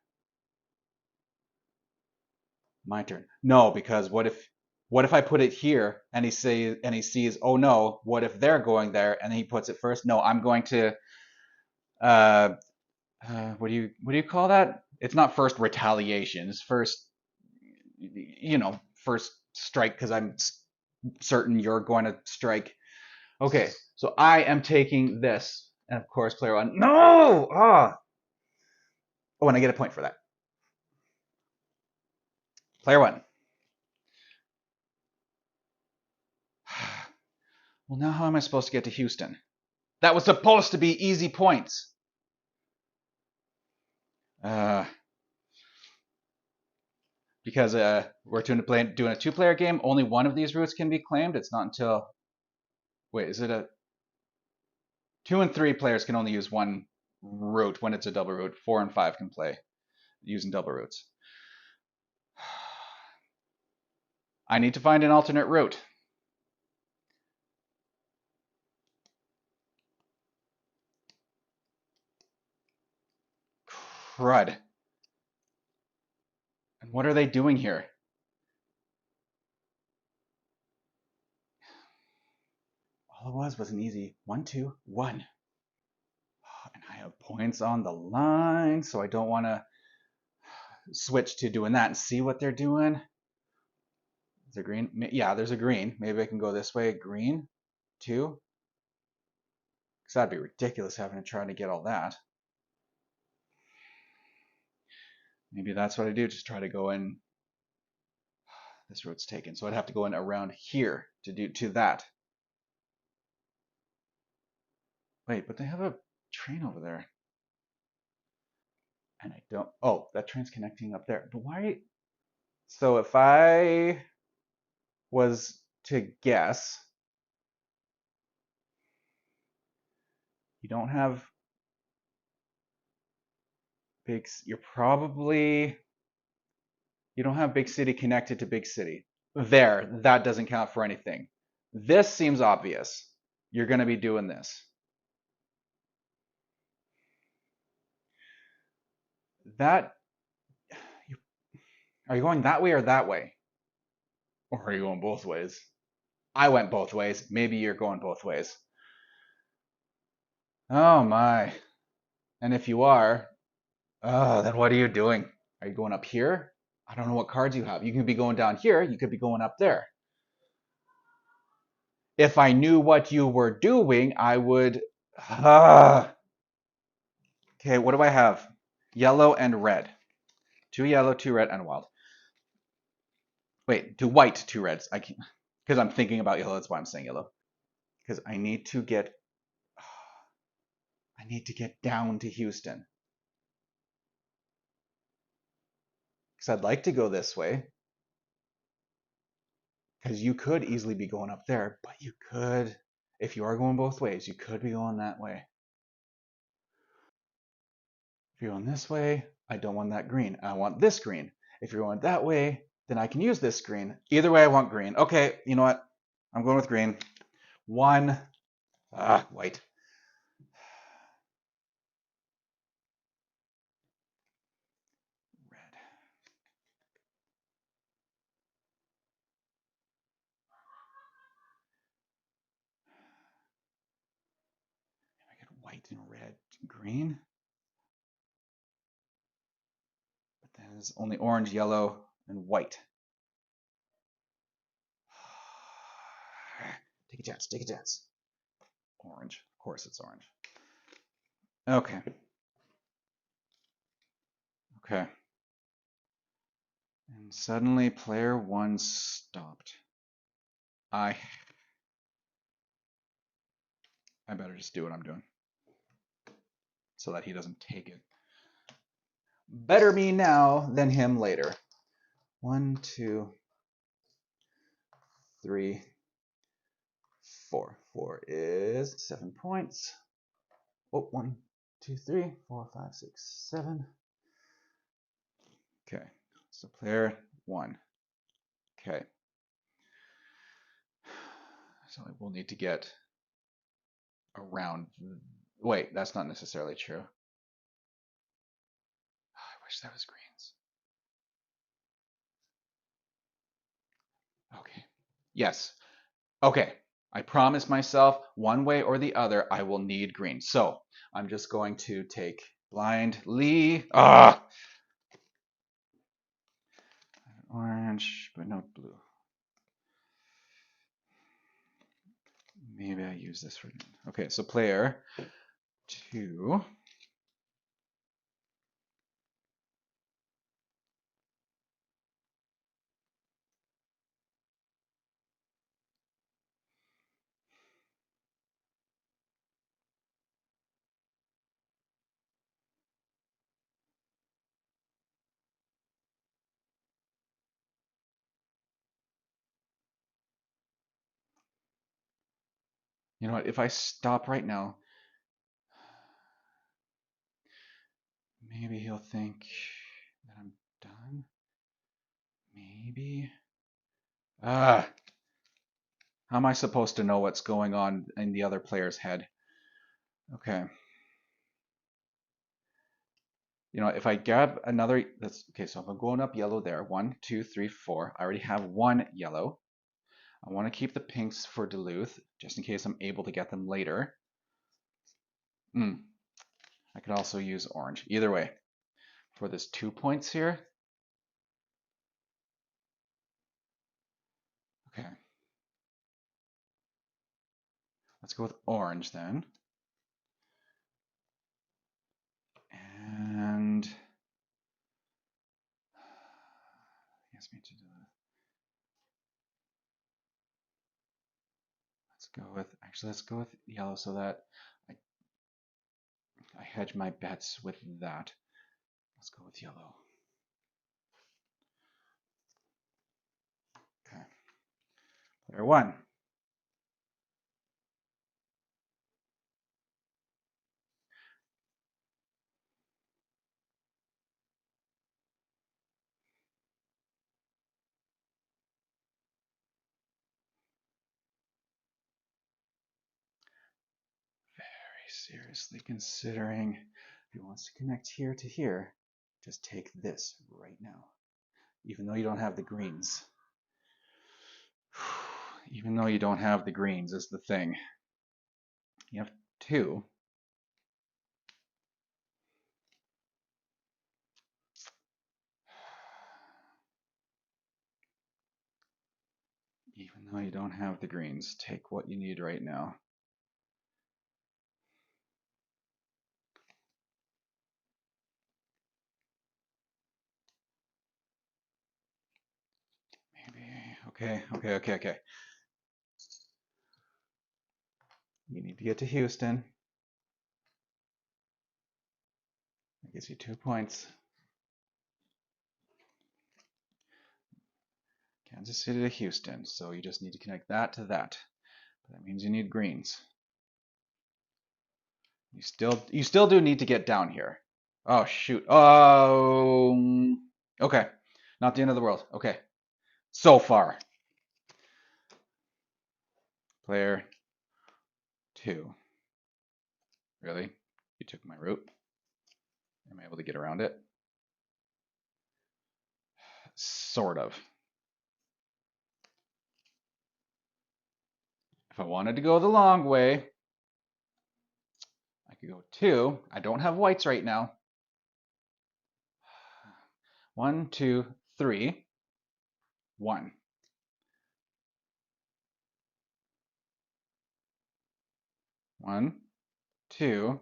my turn. No, because what if I put it here and he sees, oh no, what if they're going there and he puts it first? No, I'm going to what do you call that? It's not first retaliation. It's first, first strike, because I'm certain you're going to strike. Okay, so I am taking this, and of course, player 1. No! Oh, and I get a point for that. Player 1. Well, now how am I supposed to get to Houston? That was supposed to be easy points. Because we're doing a 2-player game, only one of these routes can be claimed. It's not until, wait, is it a 2 and 3 players can only use one route when it's a double route. 4 and 5 can play using double routes. I need to find an alternate route. Crud. What are they doing here? All it was an easy 1, 2, 1. And I have points on the line, so I don't want to switch to doing that and see what they're doing. Is there green? Yeah, there's a green. Maybe I can go this way. Green, 2. Because that'd be ridiculous having to try to get all that. Maybe that's what I do. Just try to go in. This road's taken, so I'd have to go in around here to do to that. Wait, but they have a train over there. And I don't. Oh, that train's connecting up there. But why? So if I was to guess, you don't have big. You're probably. You don't have big city connected to big city. There, that doesn't count for anything. This seems obvious. You're going to be doing this. That. Are you going that way or that way? Or are you going both ways? I went both ways. Maybe you're going both ways. Oh my. And if you are, then what are you doing? Are you going up here? I don't know what cards you have. You could be going down here. You could be going up there. If I knew what you were doing, I would. Okay, what do I have? Yellow and red. 2 yellow, 2 red, and wild. Wait, 2 white, 2 reds. I can't, because I'm thinking about yellow. That's why I'm saying yellow. Because I need to get down to Houston. Because I'd like to go this way. Because you could easily be going up there, but you could, if you are going both ways, you could be going that way. If you're going this way, I don't want that green. I want this green. If you're going that way, then I can use this green. Either way, I want green. Okay, you know what? I'm going with green. 1. White. Red. I get white and red, green. But then there's only orange, yellow, and white. Take a chance. Take a chance. Orange. Of course it's orange. Okay. Okay. And suddenly player 1 stopped. I better just do what I'm doing so that he doesn't take it. Better me now than him later. 1, 2, 3, 4. 4 is 7 points. Oh, 1, 2, 3, 4, 5, 6, 7. Okay, so player 1. Okay. So we'll need to get around. Wait, that's not necessarily true. I wish that was greens. Okay. Yes. Okay. I promise myself one way or the other I will need green. So I'm just going to take blindly. Orange, but no blue. Maybe I use this for. Okay, so player 2. You know what? If I stop right now, maybe he'll think that I'm done. Maybe. How am I supposed to know what's going on in the other player's head? Okay. if I grab another, that's okay. So if I'm going up yellow there, 1, 2, 3, 4. I already have one yellow. I want to keep the pinks for Duluth, just in case I'm able to get them later. I could also use orange. Either way, for this 2 points here. Okay. Let's go with orange then. And yes, me to do that. Let's go with yellow so that I hedge my bets with that. Let's go with yellow. Okay. Player 1. Seriously considering if he wants to connect here to here, just take this right now. Even though you don't have the greens. Even though you don't have the greens is the thing. You have 2. Even though you don't have the greens, take what you need right now. Maybe. Okay. You need to get to Houston. That gives you 2 points. Kansas City to Houston. So you just need to connect that to that. But that means you need greens. You still do need to get down here. Oh shoot. Oh. Okay. Not the end of the world. Okay. So far. Player 2. Really? You took my route? Am I able to get around it? Sort of. If I wanted to go the long way, I could go 2. I don't have whites right now. 1, 2, 3. 1. 1, 2,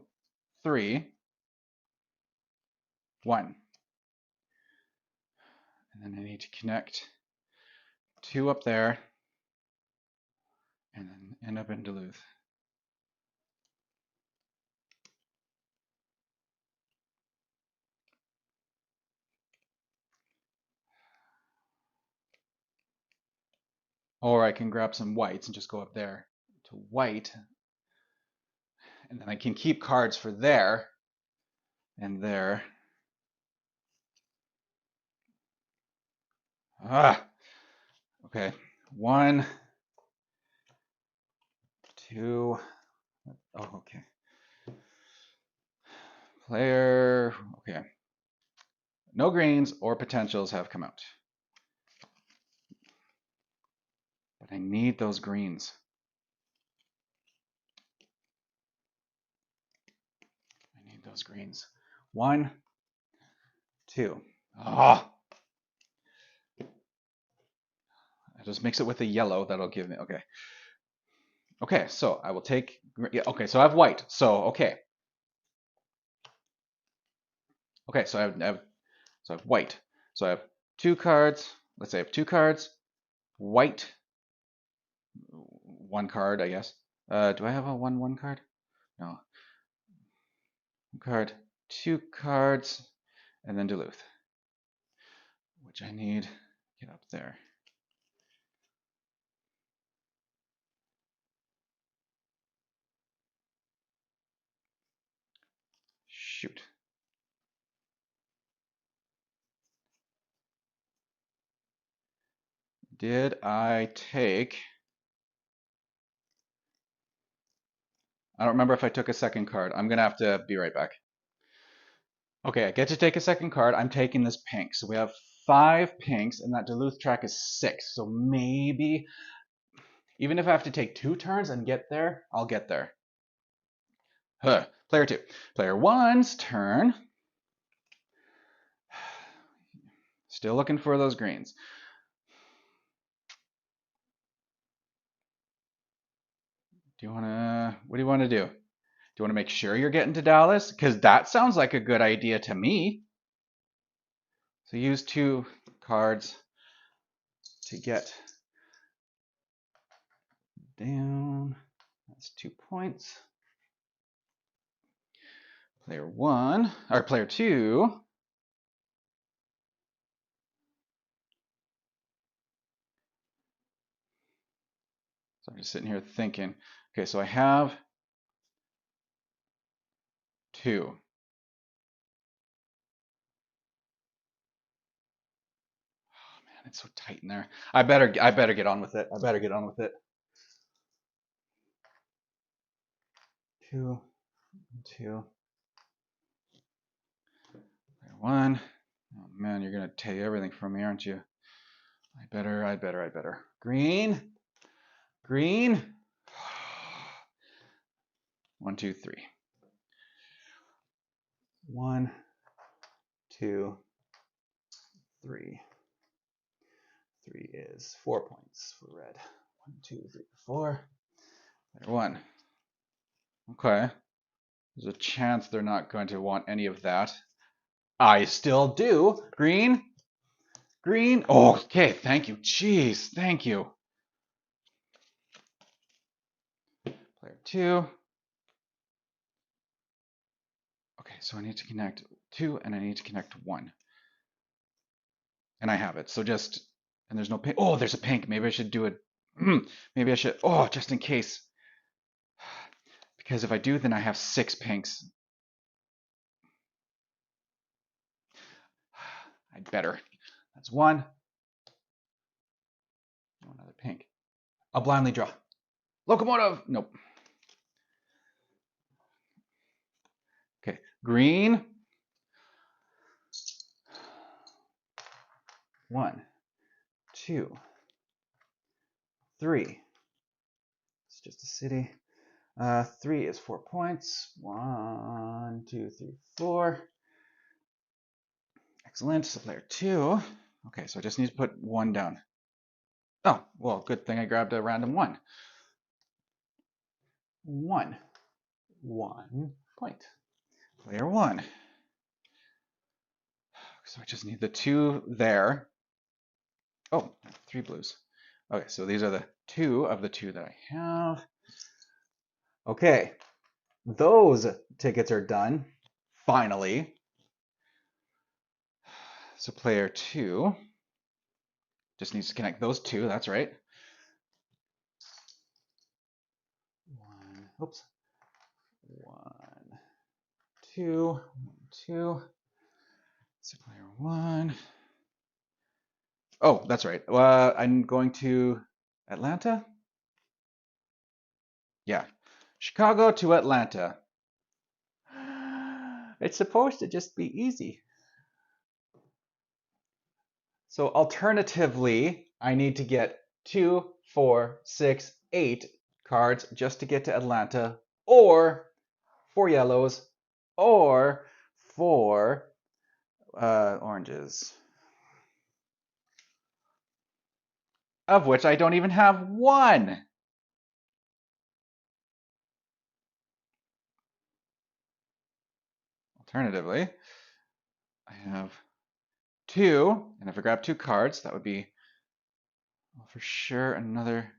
3. 1. And then I need to connect 2 up there and then end up in Duluth. Or I can grab some whites and just go up there to white. And then I can keep cards for there and there. Okay. 1, 2. Oh, okay. Player. Okay. No greens or potentials have come out. But I need those greens. I need those greens. 1, 2. Ah. I just mix it with the yellow. That'll give me. Okay. Okay, so I will take. Yeah, okay, so I have white. So okay. Okay, so I have white. So I have 2 cards. Let's say I have 2 cards. White. 1 card, I guess. Do I have a 1/1 card? No. 1 card. 2 cards, and then Duluth, which I need. Get up there. Shoot. Did I take? I don't remember if I took a second card. I'm gonna have to be right back. Okay, I get to take a second card. I'm taking this pink. So we have 5 pinks, and that Duluth track is 6. So maybe, even if I have to take 2 turns and get there, I'll get there. Huh. Player 2. Player 1's turn. Still looking for those greens. What do you want to do? Do you want to make sure you're getting to Dallas? Because that sounds like a good idea to me. So use 2 cards to get down. That's 2 points. Player 1, or player 2. So I'm just sitting here thinking. Okay, so I have 2. Oh man, it's so tight in there. I better get on with it. I better get on with it. 2, 2. Player 1. Oh man, you're gonna take everything from me, aren't you? I better. Green. Green. 1, 2, 3. 1, 2, 3. 3 is 4 points for red. 1, 2, 3, 4. Player 1. Okay. There's a chance they're not going to want any of that. I still do. Green. Green. Oh, okay. Thank you. Jeez. Thank you. Player 2. Okay, so I need to connect 2 and I need to connect 1. And I have it. So just, and there's no pink. Oh, there's a pink. Maybe I should do it. Maybe I should. Oh, just in case. Because if I do, then I have 6 pinks. I'd better. That's 1. Oh, another pink. I'll blindly draw. Locomotive. Nope. Okay. Green. 1, 2, 3. It's just a city. 3 is 4 points. 1, 2, 3, 4. Excellent. So player 2. Okay, so I just need to put 1 down. Oh, well, good thing I grabbed a random 1. 1. 1 point. Player 1. So I just need the 2 there. Oh, 3 blues. Okay, so these are the 2 of the 2 that I have. Okay, those tickets are done. Finally. So player 2 just needs to connect those 2. That's right. 1. Oops. 1, 2, 1, 2. So player 1. Oh, that's right. I'm going to Atlanta. Yeah, Chicago to Atlanta. It's supposed to just be easy. So alternatively, I need to get 2, 4, 6, 8 cards just to get to Atlanta, or 4 yellows, or 4 oranges. Of which I don't even have 1. Alternatively, I have 2, and if I grab 2 cards, that would be for sure another.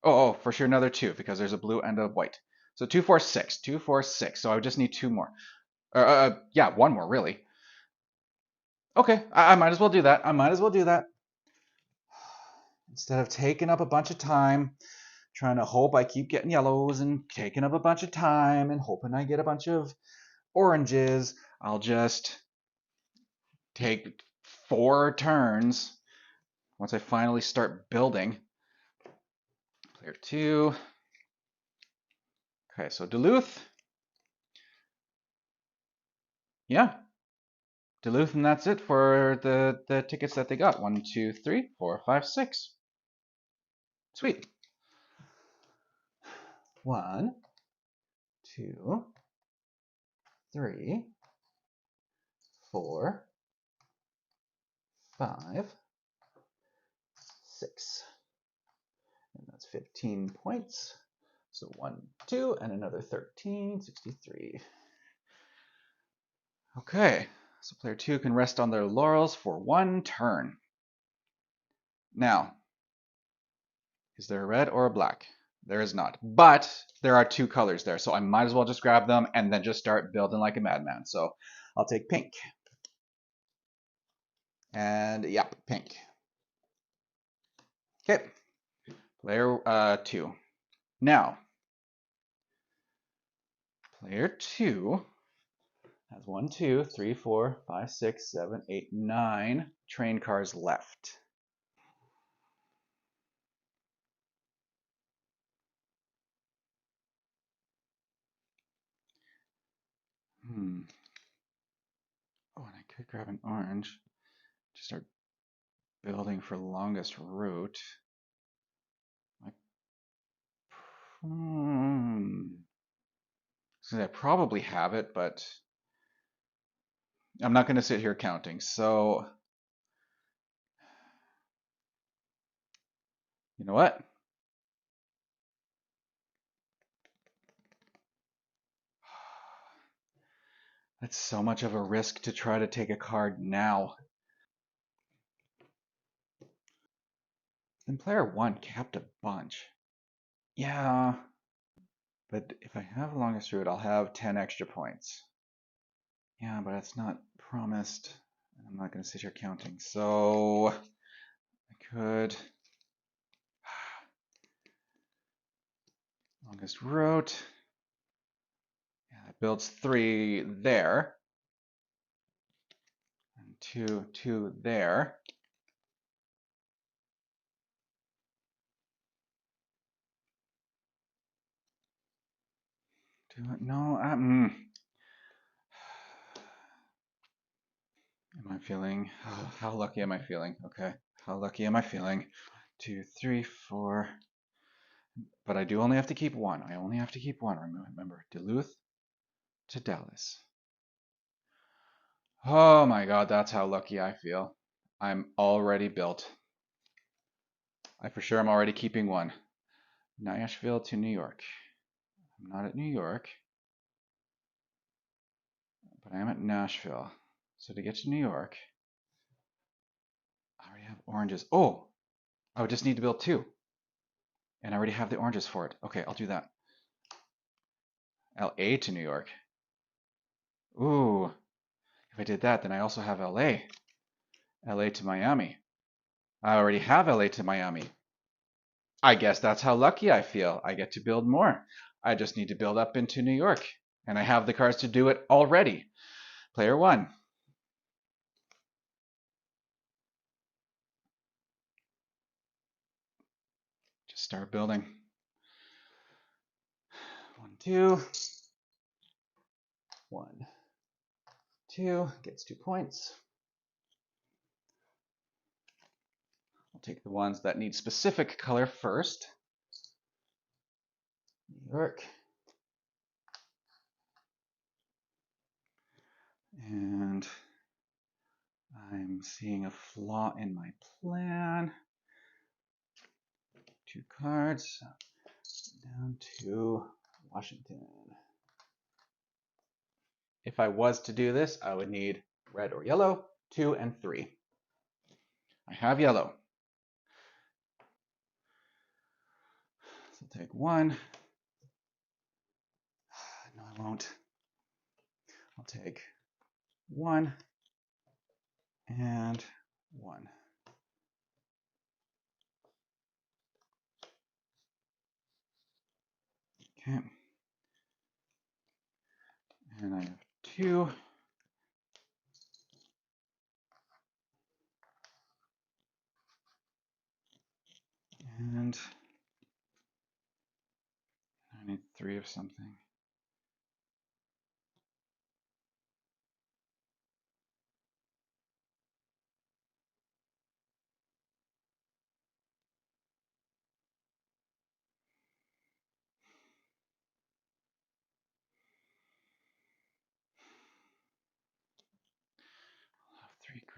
Oh, for sure another 2 because there's a blue and a white. So 2, 4, 6. 2, 4, 6. So I would just need 2 more. Yeah, 1 more really. Okay, I might as well do that. I might as well do that. Instead of taking up a bunch of time, trying to hope I keep getting yellows and taking up a bunch of time and hoping I get a bunch of oranges, I'll just take 4 turns once I finally start building. Player 2. Okay, so Duluth. Yeah, Duluth, and that's it for the tickets that they got. 1, 2, 3, 4, 5, 6. Sweet. 1, 2, 3, 4, 5, 6. And that's 15 points. So 1, 2, and another 13, 63. Okay, so player 2 can rest on their laurels for 1 turn. Now, is there a red or a black? There is not, but there are 2 colors there, so I might as well just grab them and then just start building like a madman. So I'll take pink. And yep, pink. Okay, player 2. Now, player 2 has 1, 2, 3, 4, 5, 6, 7, 8, 9 train cars left. Oh, and I could grab an orange to start building for longest route. So I probably have it, but I'm not going to sit here counting. So, you know what? That's so much of a risk to try to take a card now. Then player 1 capped a bunch. Yeah, but if I have longest route, I'll have 10 extra points. Yeah, but it's not promised. I'm not going to sit here counting. So I could longest route. Yeah, that builds 3 there. And 2 there. No, am I feeling? How lucky am I feeling? Okay, how lucky am I feeling? 2, 3, 4. But I do only have to keep 1. I only have to keep 1. Remember, Duluth to Dallas. Oh my God, that's how lucky I feel. I'm already built. I for sure am already keeping 1. Nashville to New York. I'm not at New York, but I am at Nashville. So to get to New York, I already have oranges. Oh, I would just need to build 2. And I already have the oranges for it. Okay, I'll do that. LA to New York. Ooh, if I did that, then I also have LA. LA to Miami. I already have LA to Miami. I guess that's how lucky I feel. I get to build more. I just need to build up into New York. And I have the cards to do it already. Player 1. Just start building. 1, 2. 1, 2. Gets 2 points. I'll take the ones that need specific color first. New York. And I'm seeing a flaw in my plan. 2 cards. Down to Washington. If I was to do this, I would need red or yellow, 2 and 3. I have yellow. So I'll take 1. No, I won't. I'll take 1 and 1. Okay. And I have 2. And I need 3 of something.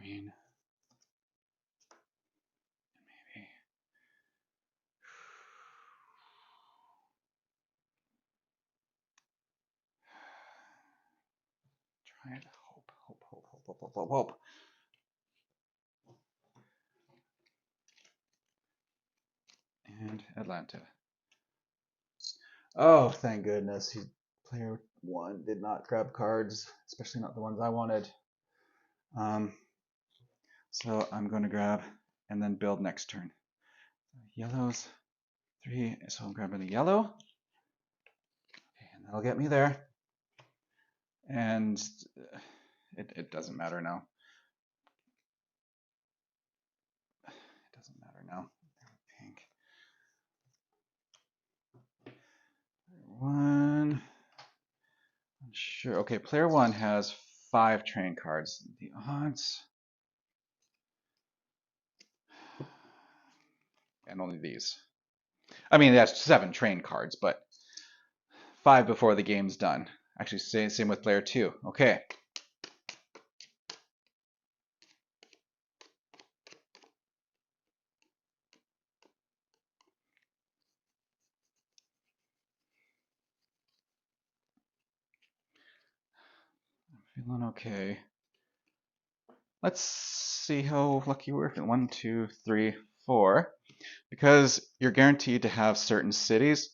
green. Maybe. Try it. Hope. And Atlanta. Oh, thank goodness. Player 1 did not grab cards, especially not the ones I wanted. So I'm going to grab and then build next turn. Yellows, 3. So I'm grabbing the yellow. Okay, and that'll get me there. And it doesn't matter now. It doesn't matter now. Pink. 1. Sure. Okay, player 1 has 5 train cards. The odds. And only these. I mean, that's 7 train cards, but 5 before the game's done. Actually, same with player 2. Okay. I'm feeling okay. Let's see how lucky we're. 1, 2, 3, 4. Because you're guaranteed to have certain cities.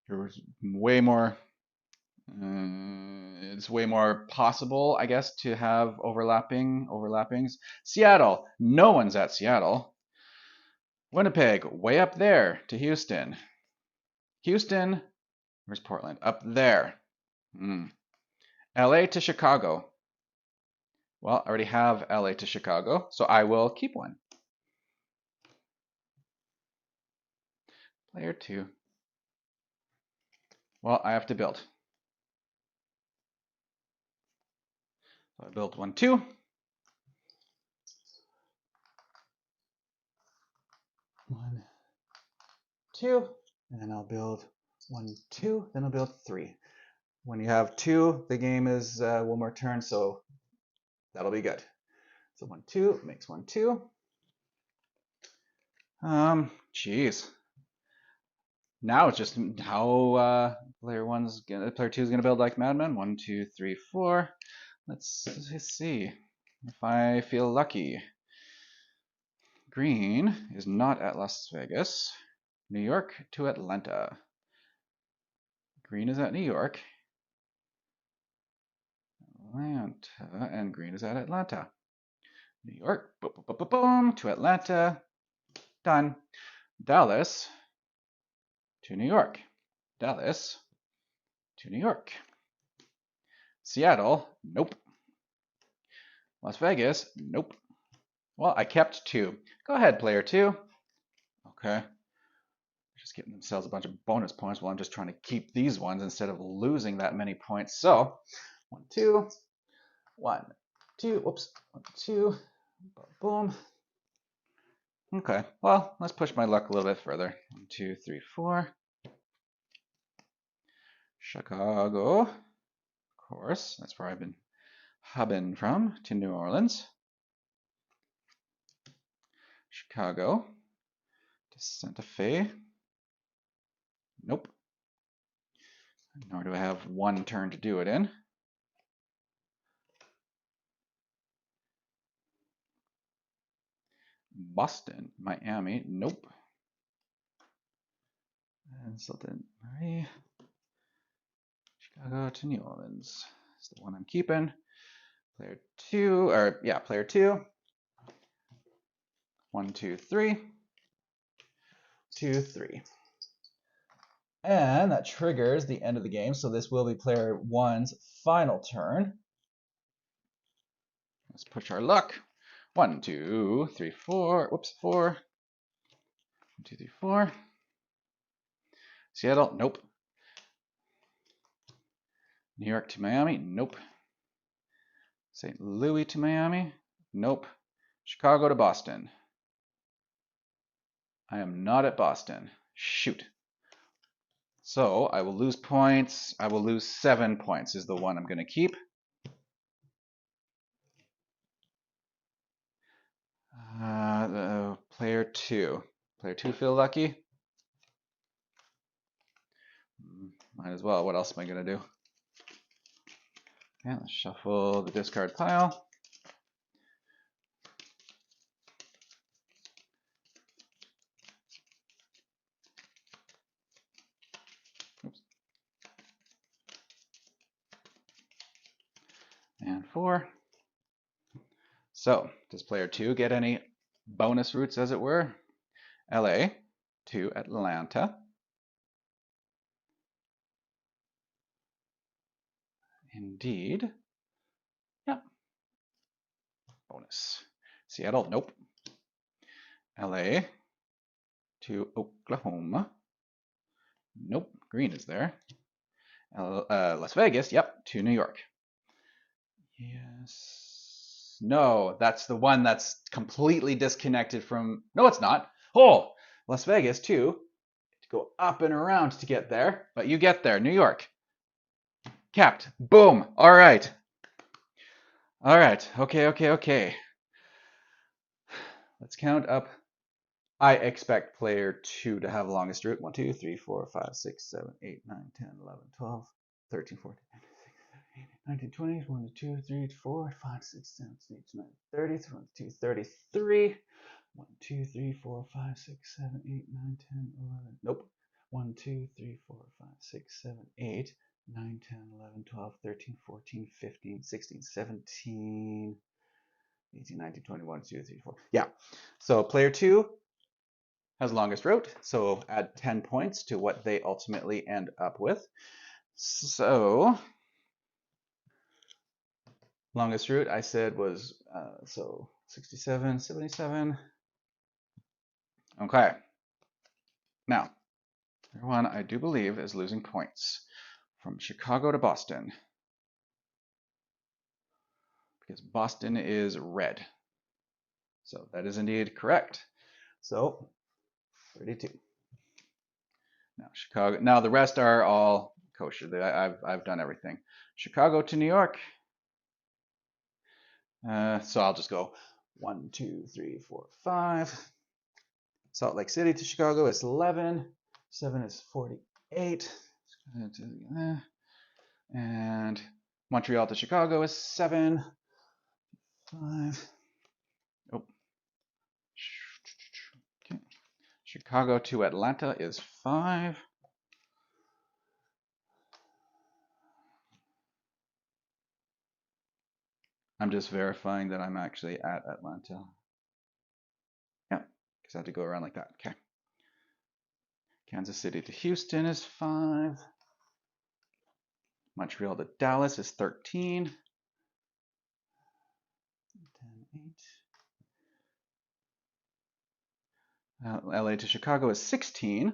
There's way more. It's way more possible, I guess, to have overlappings. Seattle, no one's at Seattle. Winnipeg, way up there to Houston. Houston, where's Portland? Up there. LA to Chicago. Well, I already have LA to Chicago, so I will keep one. Player 2. Well, I have to build. So I built 1, 2. 1, 2, and then I'll build 1, 2, then I'll build 3. When you have 2, the game is 1 more turn, so that'll be good. So 1, 2 makes 1, 2. Jeez. Now it's just how player 2 is gonna build like madman. 1, 2, 3, 4. Let's see if I feel lucky. Green is not at Las Vegas. New York to Atlanta. Green is at New York. Atlanta, and green is at Atlanta. New York, boom, boom, boom, boom, to Atlanta. Done. Dallas to New York. Dallas to New York. Seattle, nope. Las Vegas, nope. Well, I kept 2. Go ahead, player 2. Okay. Just getting themselves a bunch of bonus points while I'm just trying to keep these ones instead of losing that many points. So, 1, 2, 1, 2, whoops, 1, 2, boom. Okay, well, let's push my luck a little bit further. 1, 2, 3, 4. Chicago, of course, that's where I've been hubbing from, to New Orleans. Chicago to Santa Fe. Nope. Nor do I have 1 turn to do it in. Boston, Miami, nope. And Sultan Marie. Chicago to New Orleans. That's the one I'm keeping. Player 2, or yeah, player 2. 1, 2, 3. 2, 3. And that triggers the end of the game, so this will be player 1's final turn. Let's push our luck. 1, 2, 3, 4. Whoops, 4. 1, 2, 3, 4. Seattle, nope. New York to Miami, nope. St. Louis to Miami, nope. Chicago to Boston. I am not at Boston. Shoot. So I will lose points. I will lose 7 points is the one I'm going to keep. Player 2. Player 2 feel lucky? Might as well. What else am I going to do? Okay, let's shuffle the discard pile. Oops. And 4. So, does player 2 get any bonus routes, as it were? LA to Atlanta. Indeed. Yep. Bonus. Seattle, nope. LA to Oklahoma. Nope. Green is there. Las Vegas, yep, to New York. Yes. No, that's the one that's completely disconnected from. No, it's not. Oh, Las Vegas too. To go up and around to get there, but you get there. New York. Capped. Boom. All right. All right. Okay. Let's count up. I expect player 2 to have longest route. 1, 2, 3, 4, 5, 6, 7, 8, 9, 10, 11, 12, 13, 14, 19, 20, 1, 2, 3, 4, 5, 6, 7, 8, 9, 30, 1, 2, 33. 1, 2, 3, 4, 5, 6, 7, 8, 9, 10, 11. Nope. 1, 2, 3, 4, 5, 6, 7, 8, 9, 10, 11, 12, 13, 14, 15, 16, 17, 18, 19, 20, 1, 2, 3, 4. Yeah. So player 2 has longest route, so add 10 points to what they ultimately end up with. So longest route I said was so 67, 77. Okay. Now, everyone I do believe is losing points from Chicago to Boston because Boston is red. So that is indeed correct. So 32. Now Chicago. Now the rest are all kosher. I've done everything. Chicago to New York. So I'll just go 1, 2, 3, 4, 5. Salt Lake City to Chicago is 11. 7 is 48. And Montreal to Chicago is 7. 5. Oh. Okay. Chicago to Atlanta is 5. I'm just verifying that I'm actually at Atlanta. Yeah, because I have to go around like that. Okay. Kansas City to Houston is 5. Montreal to Dallas is 13. 10, 8. LA to Chicago is 16.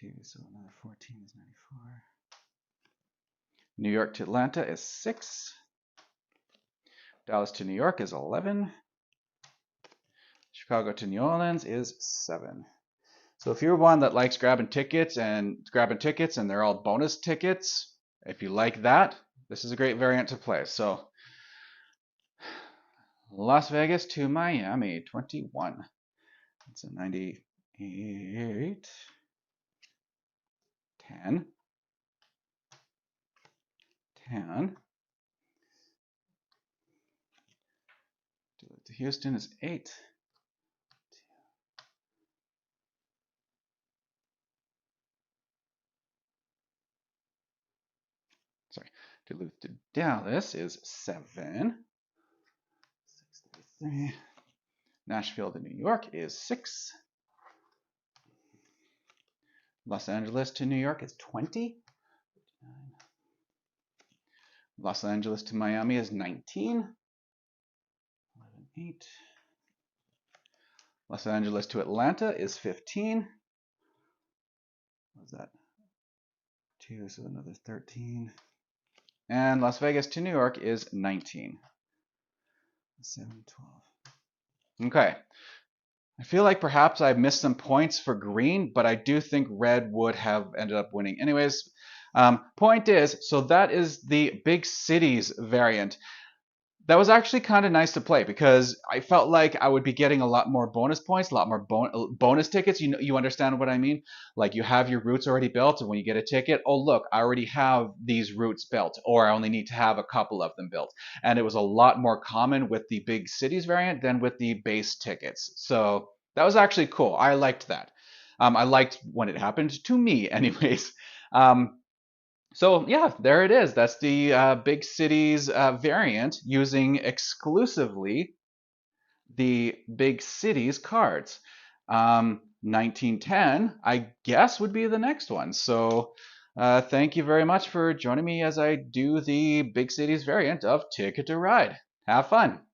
2, so another 14 is 94. New York to Atlanta is 6. Dallas to New York is 11. Chicago to New Orleans is 7. So if you're one that likes grabbing tickets and they're all bonus tickets, if you like that, this is a great variant to play. So Las Vegas to Miami, 21. That's a 98. 10. 10. To Houston is 8. Sorry. Duluth to Dallas is 7. 633. Nashville to New York is 6. Los Angeles to New York is 20. Los Angeles to Miami is 19. 11, 8. Los Angeles to Atlanta is 15. What's that? 2, so another 13. And Las Vegas to New York is 19. 7, 12. Okay. I feel like perhaps I missed some points for green, but I do think red would have ended up winning. Anyways, point is, so that is the big cities variant. that was actually kind of nice to play because I felt like I would be getting a lot more bonus points, a lot more bonus tickets. You know, you understand what I mean? Like you have your routes already built, and when you get a ticket, oh look, I already have these routes built, or I only need to have a couple of them built. And it was a lot more common with the big cities variant than with the base tickets. So that was actually cool. I liked that. I liked when it happened to me, anyways. Um, so yeah, there it is. That's the big cities variant using exclusively the big cities cards. 1910, I guess, would be the next one. So thank you very much for joining me as I do the big cities variant of Ticket to Ride. Have fun.